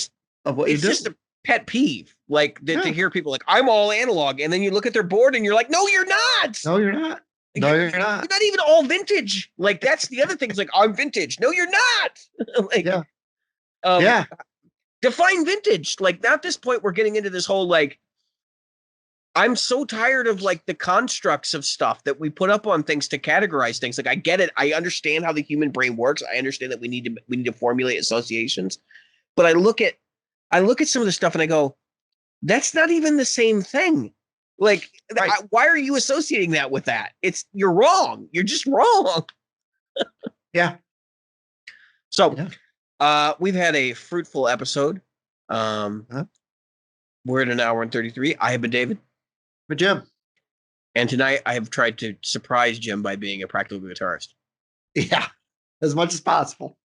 of what you do. It's just a pet peeve, like to hear people like, I'm all analog, and then you look at their board and you're like, no, you're not. No, you're not. No, you're not. You're not even all vintage. Like that's the other thing. It's like, I'm vintage. No, you're not. Like, define vintage. Like now at this point, we're getting into this whole like. I'm so tired of like the constructs of stuff that we put up on things to categorize things. Like I get it. I understand how the human brain works. I understand that we need to formulate associations. But I look at some of the stuff and I go, that's not even the same thing. Like, why are you associating that with that? You're wrong. You're just wrong. Yeah. So, we've had a fruitful episode. We're at an hour and 33. I have been David. But Jim. And tonight I have tried to surprise Jim by being a practical guitarist. Yeah. As much as possible.